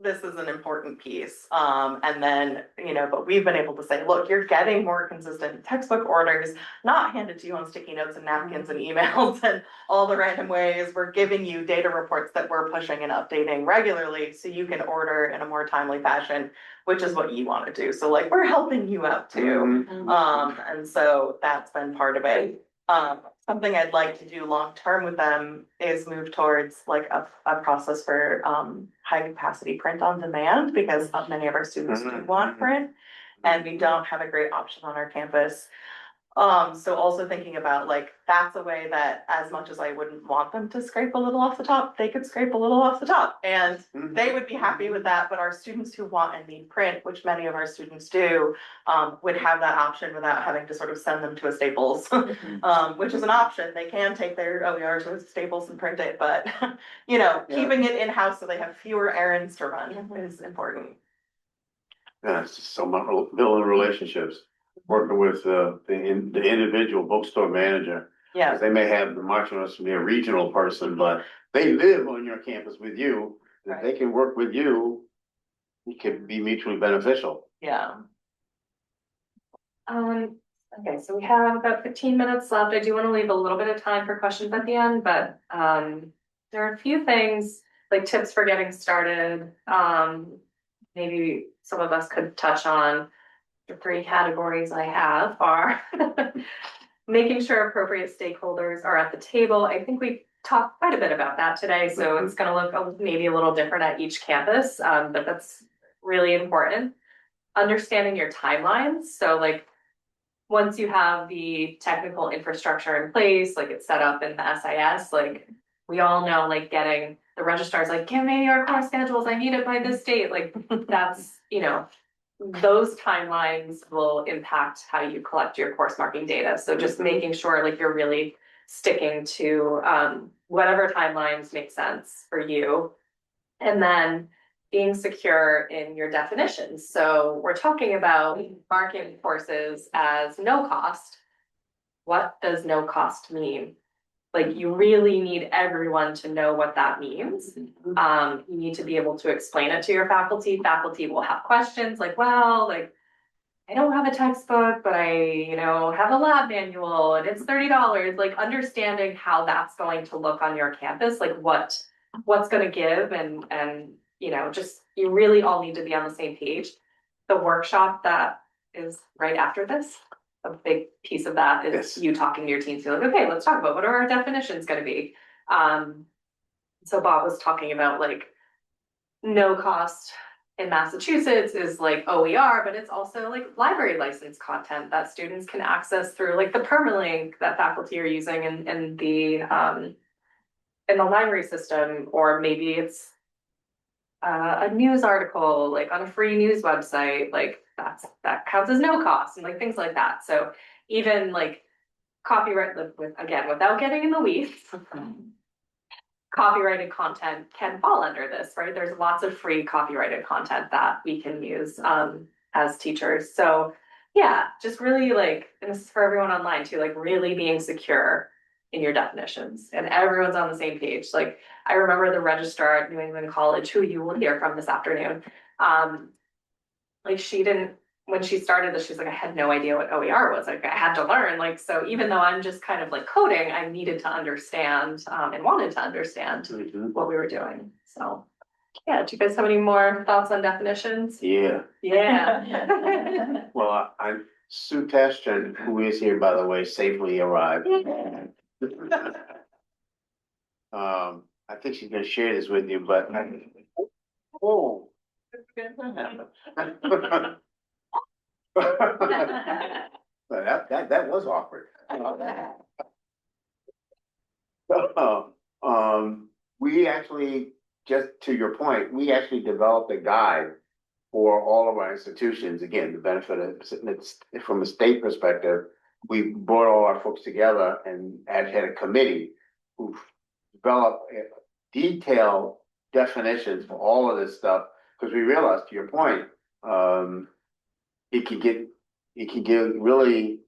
this is an important piece. And then, you know, but we've been able to say, look, you're getting more consistent textbook orders, not handed to you on sticky notes and napkins and emails and all the random ways. We're giving you data reports that we're pushing and updating regularly so you can order in a more timely fashion, which is what you want to do. So like, we're helping you out too. And so that's been part of it. Something I'd like to do long-term with them is move towards like a process for high capacity print on demand, because many of our students do want print, and we don't have a great option on our campus. So also thinking about like, that's a way that, as much as I wouldn't want them to scrape a little off the top, they could scrape a little off the top, and they would be happy with that. But our students who want and need print, which many of our students do, would have that option without having to sort of send them to a Staples, which is an option. They can take their OER to Staples and print it, but you know, keeping it in-house so they have fewer errands to run is important. Yeah, it's just so much building relationships, working with the individual bookstore manager. Yeah. They may have the marching orders from their regional person, but they live on your campus with you. If they can work with you, it could be mutually beneficial. Yeah. Okay, so we have about 15 minutes left. I do want to leave a little bit of time for questions at the end, but there are a few things like tips for getting started. Maybe some of us could touch on. The three categories I have are making sure appropriate stakeholders are at the table. I think we talked quite a bit about that today, so it's going to look maybe a little different at each campus, but that's really important. Understanding your timelines. So like once you have the technical infrastructure in place, like it's set up in the SIS, like we all know, like getting the registrars, like, give me your course schedules, I need it by this date. Like that's, you know, those timelines will impact how you collect your course marking data. So just making sure like you're really sticking to whatever timelines make sense for you. And then being secure in your definitions. So we're talking about marking courses as no cost. What does no cost mean? Like you really need everyone to know what that means. You need to be able to explain it to your faculty. Faculty will have questions like, well, like I don't have a textbook, but I, you know, have a lab manual and it's $30. Like understanding how that's going to look on your campus, like what's going to give and you know, just you really all need to be on the same page. The workshop that is right after this, a big piece of that is you talking to your teams. You're like, okay, let's talk about what are our definitions going to be. So Bob was talking about like no cost in Massachusetts is like OER, but it's also like library license content that students can access through like the permalink that faculty are using in the library system, or maybe it's a news article like on a free news website, like that counts as no cost and like things like that. So even like copyright with again, without getting in the weeds, copyrighted content can fall under this, right? There's lots of free copyrighted content that we can use as teachers. So yeah, just really like, and this is for everyone online too, like really being secure in your definitions and everyone's on the same page. Like I remember the registrar at New England College, who you will hear from this afternoon. Like she didn't, when she started this, she's like, I had no idea what OER was. Like I had to learn. Like, so even though I'm just kind of like coding, I needed to understand and wanted to understand what we were doing. So yeah, do you guys have any more thoughts on definitions? Yeah. Yeah. Well, Sue Tashton, who is here, by the way, safely arrived. I think she's gonna share this with you, but oh. That was awkward. We actually, just to your point, we actually developed a guide for all of our institutions. Again, the benefit of it's from a state perspective, we brought all our folks together and had a committee who developed detailed definitions for all of this stuff, because we realized, to your point, it could get really,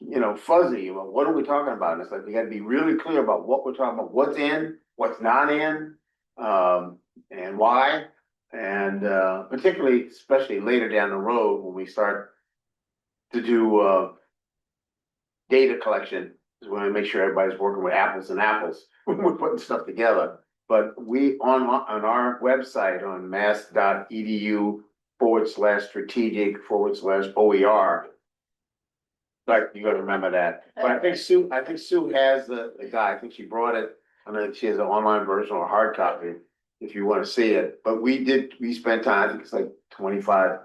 you know, fuzzy about what are we talking about. And it's like we got to be really clear about what we're talking about, what's in, what's not in, and why. And particularly, especially later down the road when we start to do data collection, is when we make sure everybody's working with apples and apples when we're putting stuff together. But we on our website on mass.edu/strategic/OER. Like you gotta remember that. But I think Sue has the guy. I think she brought it. I know she has an online version or a hard copy if you want to see it. But we spent time, I think it's like 25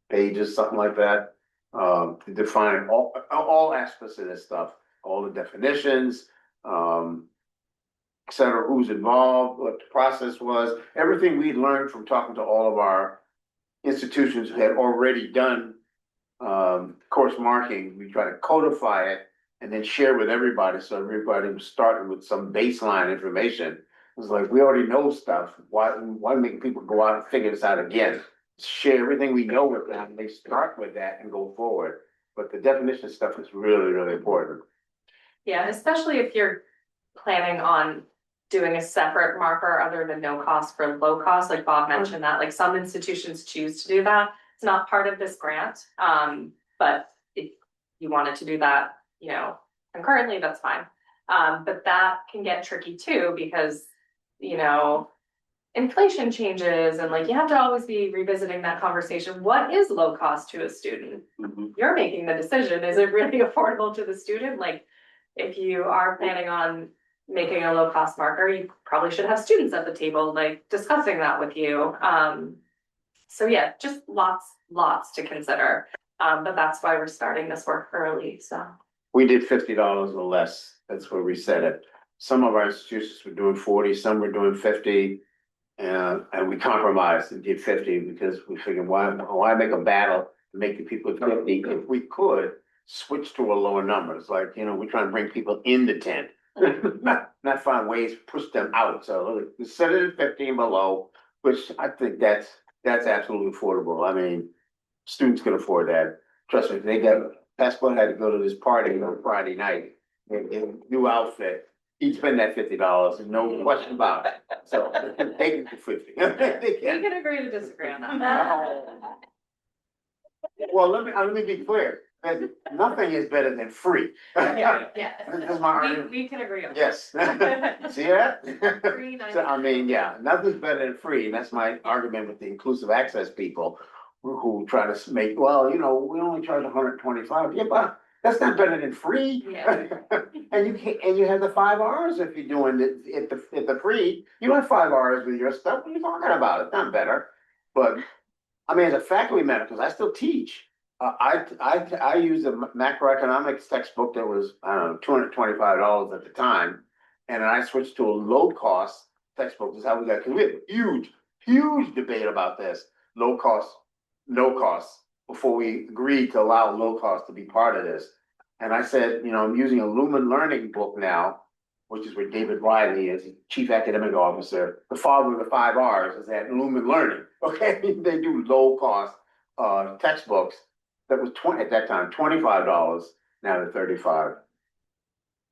pages, something like that, to define all aspects of this stuff, all the definitions, et cetera, who's involved, what the process was, everything we learned from talking to all of our institutions who had already done course marking. We try to codify it and then share with everybody, so everybody was starting with some baseline information. It was like, we already know stuff. Why make people go out and figure this out again? Share everything we know with them. They start with that and go forward. But the definition stuff is really, really important. Yeah, especially if you're planning on doing a separate marker other than no cost for low cost, like Bob mentioned that, like some institutions choose to do that. It's not part of this grant, but you wanted to do that, you know, concurrently, that's fine. But that can get tricky too, because, you know, inflation changes and like you have to always be revisiting that conversation. What is low cost to a student? You're making the decision. Is it really affordable to the student? Like, if you are planning on making a low cost marker, you probably should have students at the table, like discussing that with you. So yeah, just lots to consider. But that's why we're starting this work early, so. We did $50 or less. That's where we set it. Some of our institutions were doing 40, some were doing 50. And we compromised and did 50 because we figured why make a battle to make the people 50 if we could switch to a lower number. It's like, you know, we're trying to bring people in the tent, not find ways to push them out. So we set it at 15 below, which I think that's absolutely affordable. I mean, students can afford that. Trust me, Pasquale had to go to this party on Friday night in a new outfit. He'd spend that $50, and no question about it. So take it for 50. We can agree to disagree on that. Well, let me be clear. Nothing is better than free. Yeah. That's my argument. We can agree on that. Yes. See that? Free, nice. So, I mean, yeah, nothing's better than free. And that's my argument with the inclusive access people who try to make, well, you know, we only charge 125. Yeah, but that's not better than free. Yeah. And you have the 5 hours if you're doing it at the free. You have 5 hours with your stuff. What are you talking about? It's not better. But I mean, as a faculty member, because I still teach, I used a macroeconomics textbook that was, I don't know, $225 at the time. And then I switched to a low cost textbook. This is how we got, because we had a huge debate about this. Low cost, no cost, before we agreed to allow low cost to be part of this. And I said, you know, I'm using a Lumen Learning book now, which is where David Riley is chief academic officer. The father of the 5 R's is at Lumen Learning. Okay, they do low cost textbooks that was at that time $25. Now they're $35.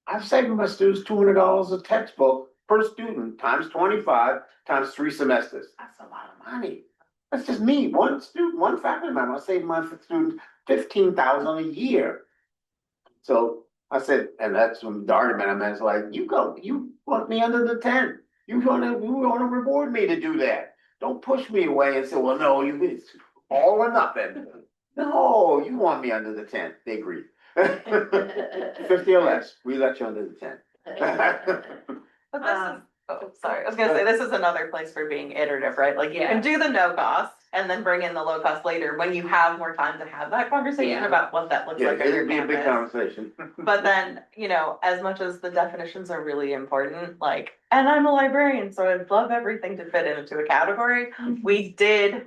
I've saved my students $200 a textbook per student times 25 times 3 semesters. That's a lot of money. That's just me, one student, one faculty member. I save my students $15,000 a year. So I said, and that's when the argument I meant, it's like, you want me under the tent. You want to reward me to do that. Don't push me away and say, well, no, it's all or nothing. No, you want me under the tent. They agree. 50 or less, we let you under the tent. But this is, sorry, I was gonna say, this is another place for being iterative, right? Like you can do the no cost and then bring in the low cost later when you have more time to have that conversation about what that looks Yeah, like on your it'd be a big campus. conversation. But then, you know, as much as the definitions are really important, like, and I'm a librarian, so I'd love everything to fit into a category. We did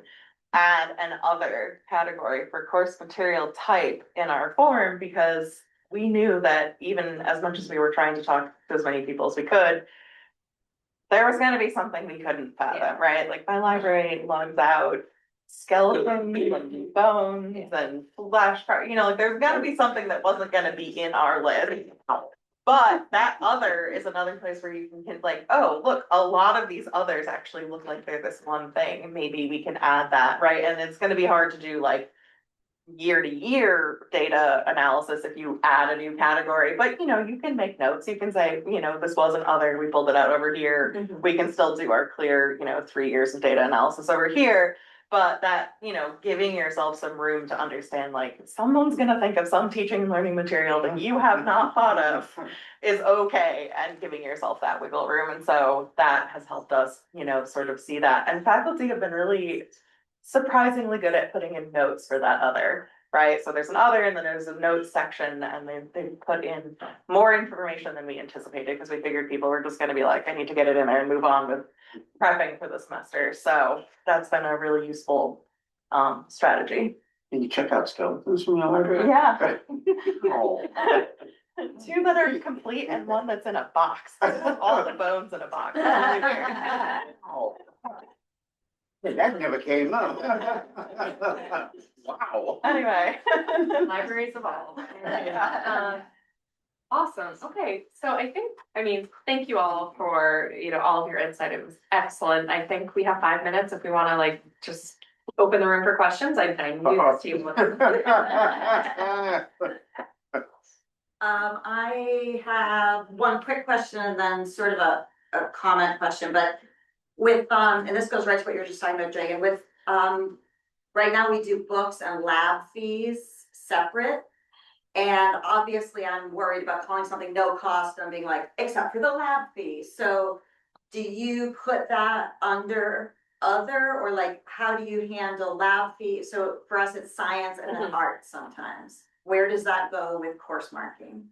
add an other category for course material type in our form because we knew that even as much as we were trying to talk to as many people as we could, there was gonna be something we couldn't fathom, right? Like my library logs out skeletons and bones and flashcards, you know, like there's gotta be something that wasn't gonna be in our list. But that other is another place where you can like, oh, look, a lot of these others actually look like they're this one thing. Maybe we can add that, right? And it's gonna be hard to do like year to year data analysis if you add a new category, but you know, you can make notes. You can say, you know, this was an other, we pulled it out over here. We can still do our clear, you know, 3 years of data analysis over here. But that, you know, giving yourself some room to understand, like, someone's gonna think of some teaching and learning material that you have not thought of is okay, and giving yourself that wiggle room. And so that has helped us, you know, sort of see that. And faculty have been really surprisingly good at putting in notes for that other, right? So there's an other and then there's a notes section, and they put in more information than we anticipated because we figured people were just gonna be like, I need to get it in there and move on with prepping for the semester. So that's been a really useful strategy. Can you check out skeletons from your library? Yeah. Oh. 2 that are complete and 1 that's in a box. All the bones in a box. Oh. Hey, that never came up. Wow. Anyway. Libraries evolve. Yeah. Awesome. Okay, so I mean, thank you all for, you know, all of your insight. It was excellent. I think we have 5 minutes if we want to like just open the room for questions. I knew this team would. I have one quick question and then sort of a comment question, but with, and this goes right to what you were just talking about, Dragan, with, right now we do books and lab fees separate. And obviously I'm worried about calling something no cost and being like, except for the lab fee. So do you put that under other, or like, how do you handle lab fee? So for us, it's science and then art sometimes. Where does that go with course marking?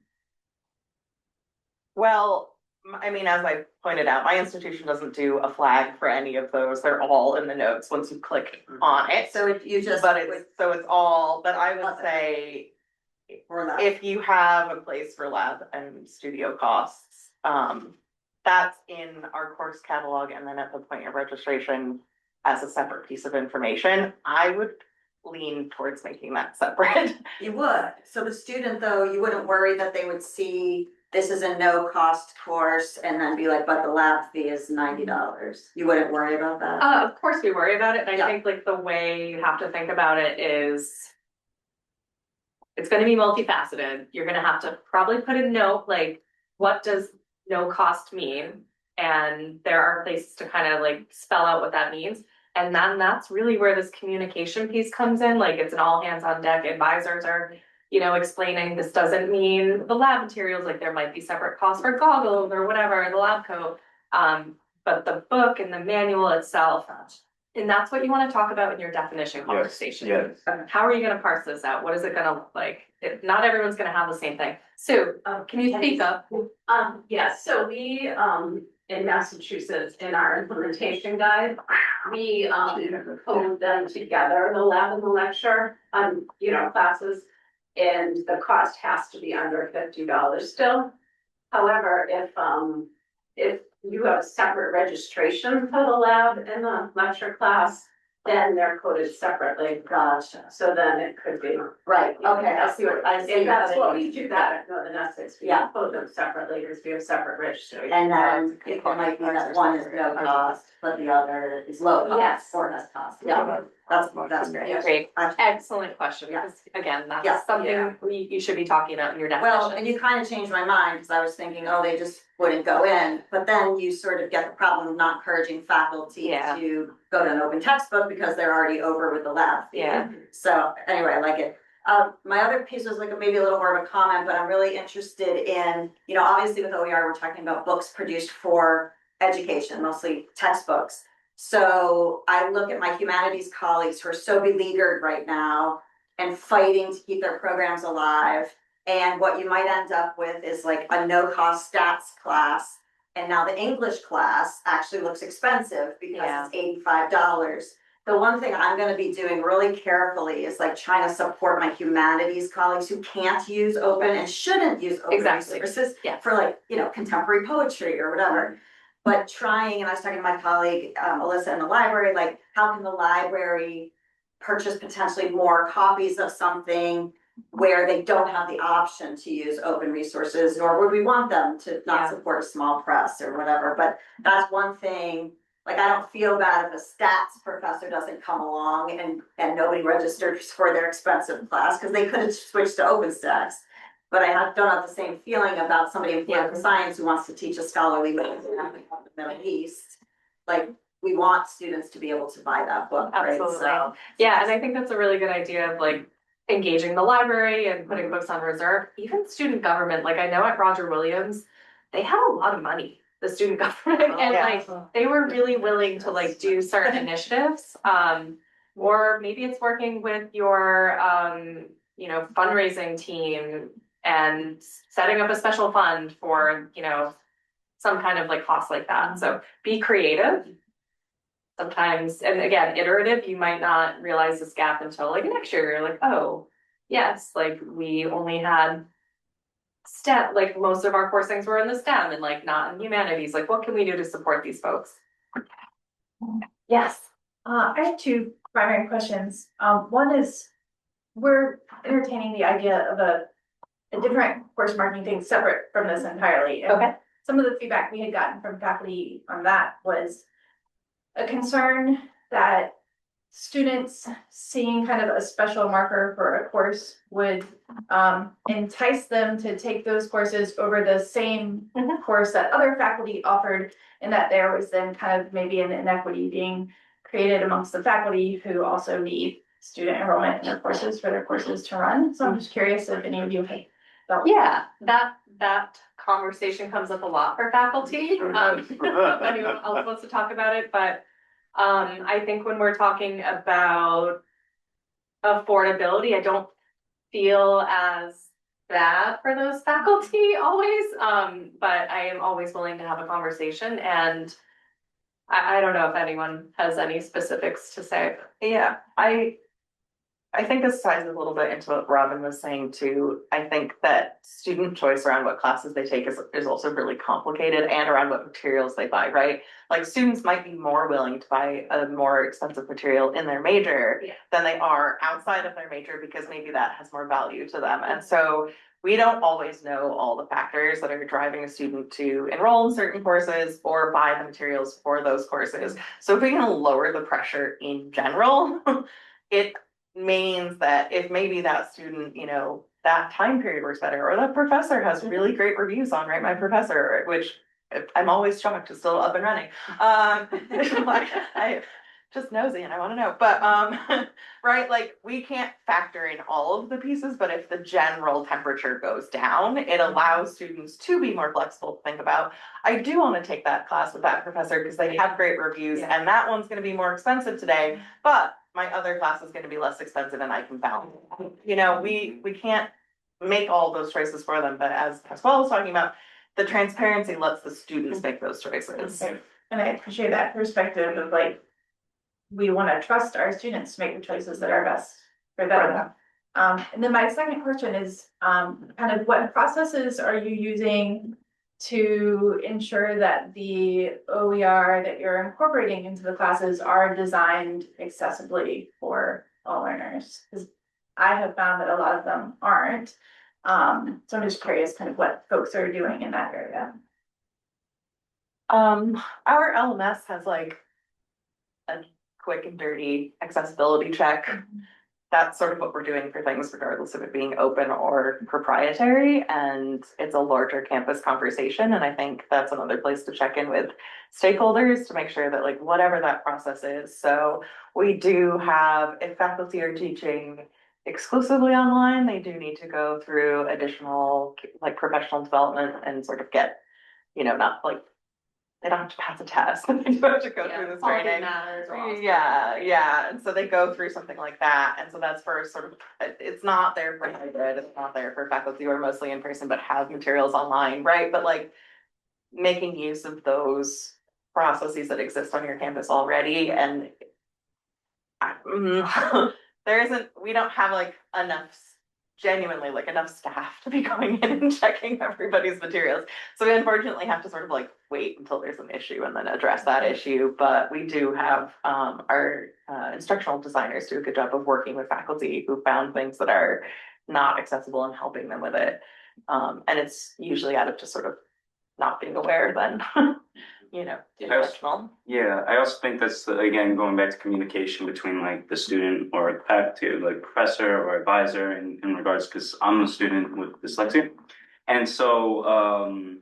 Well, I mean, as I pointed out, my institution doesn't do a flag for any of those. They're all in the notes once you click on it. So if you just. But it's all, but I would say For that. if you have a place for lab and studio costs, that's in our course catalog, and then at the point of registration as a separate piece of information. I would lean towards making that separate. You would. So the student, though, you wouldn't worry that they would see this is a no cost course and then be like, but the lab fee is $90. You wouldn't worry about that? Of course we worry about it, and I think like the way you have to think about it is it's gonna be multifaceted. You're gonna have to probably put a note, like, what does no cost mean? And there are places to kind of like spell out what that means. And then that's really where this communication piece comes in, like it's an all hands on deck. Advisors are, you know, explaining this doesn't mean the lab materials, like there might be separate costs for goggles or whatever, the lab coat. But the book and the manual itself, and that's what you want to talk about in your definition conversation. Yes. How are you gonna parse this out? What is it gonna look like? Not everyone's gonna have the same thing. Sue, can you speak up? Yes, so we, in Massachusetts, in our implementation guide, we, pulled them together, the lab and the lecture, you know, classes. And the cost has to be under $50 still. However, if you have separate registration for the lab and the lecture class, then they're coded separately. Gotcha. So then it could be. Right, okay, I see what, I see. And that's what we do that at Northern Essex, we Yeah. code them separately, because we have separate registration. And then it might be that one is no cost, but the other is low cost. Yes. Or less cost, yeah, that's great. Yeah. Great, I- excellent question, Yeah. because again, Yeah. that's something Yeah. you should be talking about in your Well, definition. and you kind of changed my mind, because I was thinking, oh, they just wouldn't go in, but then you sort of get the problem of not encouraging faculty Yeah. to go to an open textbook because they're already over with the lab fee. Yeah. So anyway, I like it. My other piece was like maybe a little more of a comment, but I'm really interested in, you know, obviously with OER, we're talking about books produced for education, mostly textbooks. So I look at my humanities colleagues who are so beleaguered right now and fighting to keep their programs alive. And what you might end up with is like a no-cost stats class. And now the English class actually looks expensive because Yeah. it's $85. The one thing I'm gonna be doing really carefully is like trying to support my humanities colleagues who can't use open and shouldn't use open Exactly. resources Yeah. for like, you know, contemporary poetry or whatever. But trying, and I was talking to my colleague, Alyssa in the library, like how can the library purchase potentially more copies of something where they don't have the option to use open resources, nor would we want them to not Yeah. support a small press or whatever, but that's one thing. Like, I don't feel bad if a stats professor doesn't come along and nobody registers for their expensive class, because they could have switched to OpenStax. But don't have the same feeling about somebody in political science who wants to teach a scholarly book in the Middle East. Like, we want students to be able to buy that book, right? Absolutely. So, Yeah, and I think that's a really good idea of like engaging the library and putting books on reserve, even student government. Like I know at Roger Williams, they have a lot of money, the student government, and Yeah. like they were really willing to like do certain initiatives. Or maybe it's working with your you know, fundraising team and setting up a special fund for, you know, some kind of like cost like that. So be creative. Sometimes, and again, iterative, you might not realize this gap until like next year. You're like, oh, yes, like we only had STEM, like most of our course things were in the STEM and like not in humanities. Like, what can we do to support these folks? Yes. I have two primary questions. One is, we're entertaining the idea of a different course marking thing separate from this entirely. And Okay. some of the feedback we had gotten from faculty on that was a concern that students seeing kind of a special marker for a course would entice them to take those courses over the same course that other faculty offered, and that there was then kind of maybe an inequity being created amongst the faculty who also need student enrollment in their courses for their courses to run. So I'm just curious if any of you have felt. Yeah, that conversation comes up a lot for faculty. If anyone else wants to talk about it, but I think when we're talking about affordability, I don't feel as bad for those faculty always. But I am always willing to have a conversation, and I don't know if anyone has any specifics to say. Yeah, I think this ties a little bit into what Robin was saying too. I think that student choice around what classes they take is also really complicated, and around what materials they buy, right? Like students might be more willing to buy a more expensive material in their major than they are outside of their major, because maybe that has more value to them. And so we don't always know all the factors that are driving a student to enroll in certain courses or buy the materials for those courses. So if we can lower the pressure in general, it means that if maybe that student, you know, that time period works better, or that professor has really great reviews on Rate My Professor, which I'm always shocked is still up and running. Like, I just nosy and I want to know, but right, like we can't factor in all of the pieces, but if the general temperature goes down, it allows students to be more flexible to think about, I do want to take that class with that professor because they have great reviews, and that one's going to be more expensive today, but my other class is going to be less expensive and I can balance. You know, we can't make all those choices for them, but as Pasquale was talking about, the transparency lets the students make those choices. And I appreciate that perspective of like, we want to trust our students to make the choices that are best for them. And then my second question is, kind of what processes are you using to ensure that the OER that you're incorporating into the classes are designed accessibly for all learners? Because I have found that a lot of them aren't. So I'm just curious kind of what folks are doing in that area. Our LMS has like a quick and dirty accessibility check. That's sort of what we're doing for things, regardless of it being open or proprietary, and it's a larger campus conversation. And I think that's another place to check in with stakeholders to make sure that like whatever that process is. So we do have, if faculty are teaching exclusively online, they do need to go through additional like professional development and sort of get, you know, not like they don't have to pass a test, but they do have to go through this training. Yeah, and so they go through something like that, and so that's for sort of, it's not there for hybrid, it's not there for faculty who are mostly in person but have materials online, right? But like making use of those processes that exist on your campus already, and we don't have like genuinely like enough staff to be going in and checking everybody's materials. So we unfortunately have to sort of like wait until there's an issue and then address that issue. But we do have our instructional designers do a good job of working with faculty who found things that are not accessible and helping them with it. And it's usually out of just sort of not being aware then, you know, intentional. Yeah, I also think that's, again, going back to communication between like the student or faculty, like professor or advisor in regards, because I'm a student with dyslexia. And so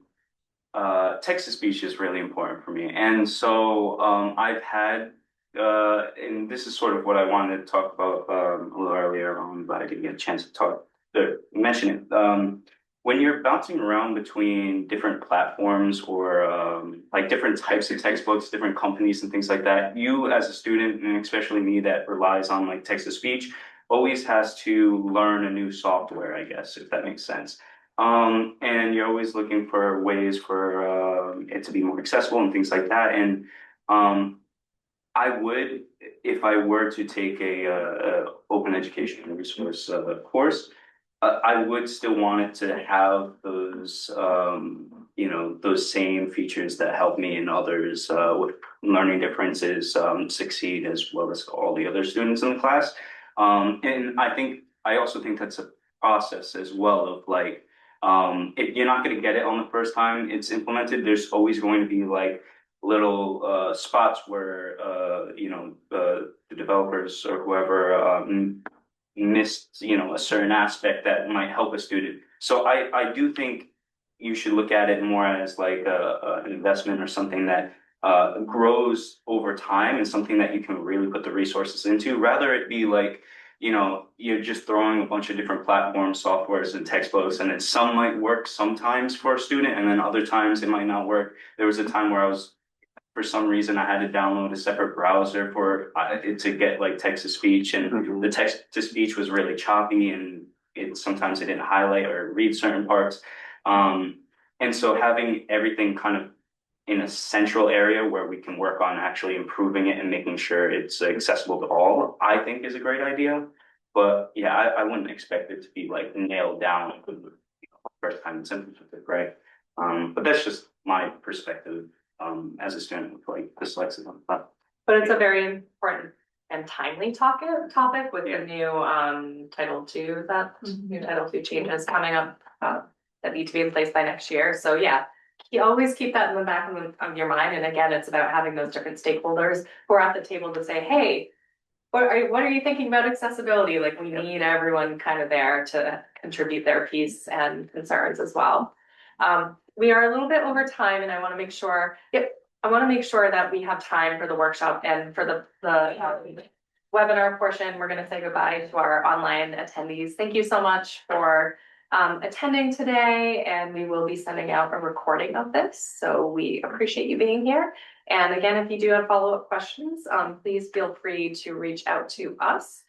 text to speech is really important for me. And so I've had, and this is sort of what I wanted to talk about a little earlier on, but I didn't get a chance to mention it. When you're bouncing around between different platforms or like different types of textbooks, different companies and things like that, you as a student, and especially me that relies on like text to speech, always has to learn a new software, I guess, if that makes sense. And you're always looking for ways for it to be more accessible and things like that. And I would, if I were to take a open education resource course, I would still want it to have those, you know, those same features that help me and others with learning differences succeed as well as all the other students in the class. And I also think that's a process as well of like, if you're not going to get it on the first time it's implemented, there's always going to be like little spots where the developers or whoever missed a certain aspect that might help a student. So I do think you should look at it more as like an investment or something that grows over time and something that you can really put the resources into, rather it be like, you're just throwing a bunch of different platforms, softwares, and textbooks, and some might work sometimes for a student, and then other times it might not work. There was a time where for some reason, I had to download a separate browser for to get like text to speech, and the text to speech was really choppy, and sometimes it didn't highlight or read certain parts. And so having everything kind of in a central area where we can work on actually improving it and making sure it's accessible to all, I think is a great idea. But yeah, I wouldn't expect it to be like nailed down first time it's implemented, right? But that's just my perspective as a student with like dyslexia. But it's a very important and timely topic with the new Title II, is that new Title II changes coming up that need to be in place by next year. So yeah, you always keep that in the back of your mind. And again, it's about having those different stakeholders who are at the table to say, hey, what are you thinking about accessibility? Like we need everyone kind of there to contribute their piece and concerns as well. We are a little bit over time, and I want to make sure, that we have time for the workshop and for the webinar portion. We're going to say goodbye to our online attendees. Thank you so much for attending today, and we will be sending out a recording of this. So we appreciate you being here. And again, if you do have follow-up questions, please feel free to reach out to us.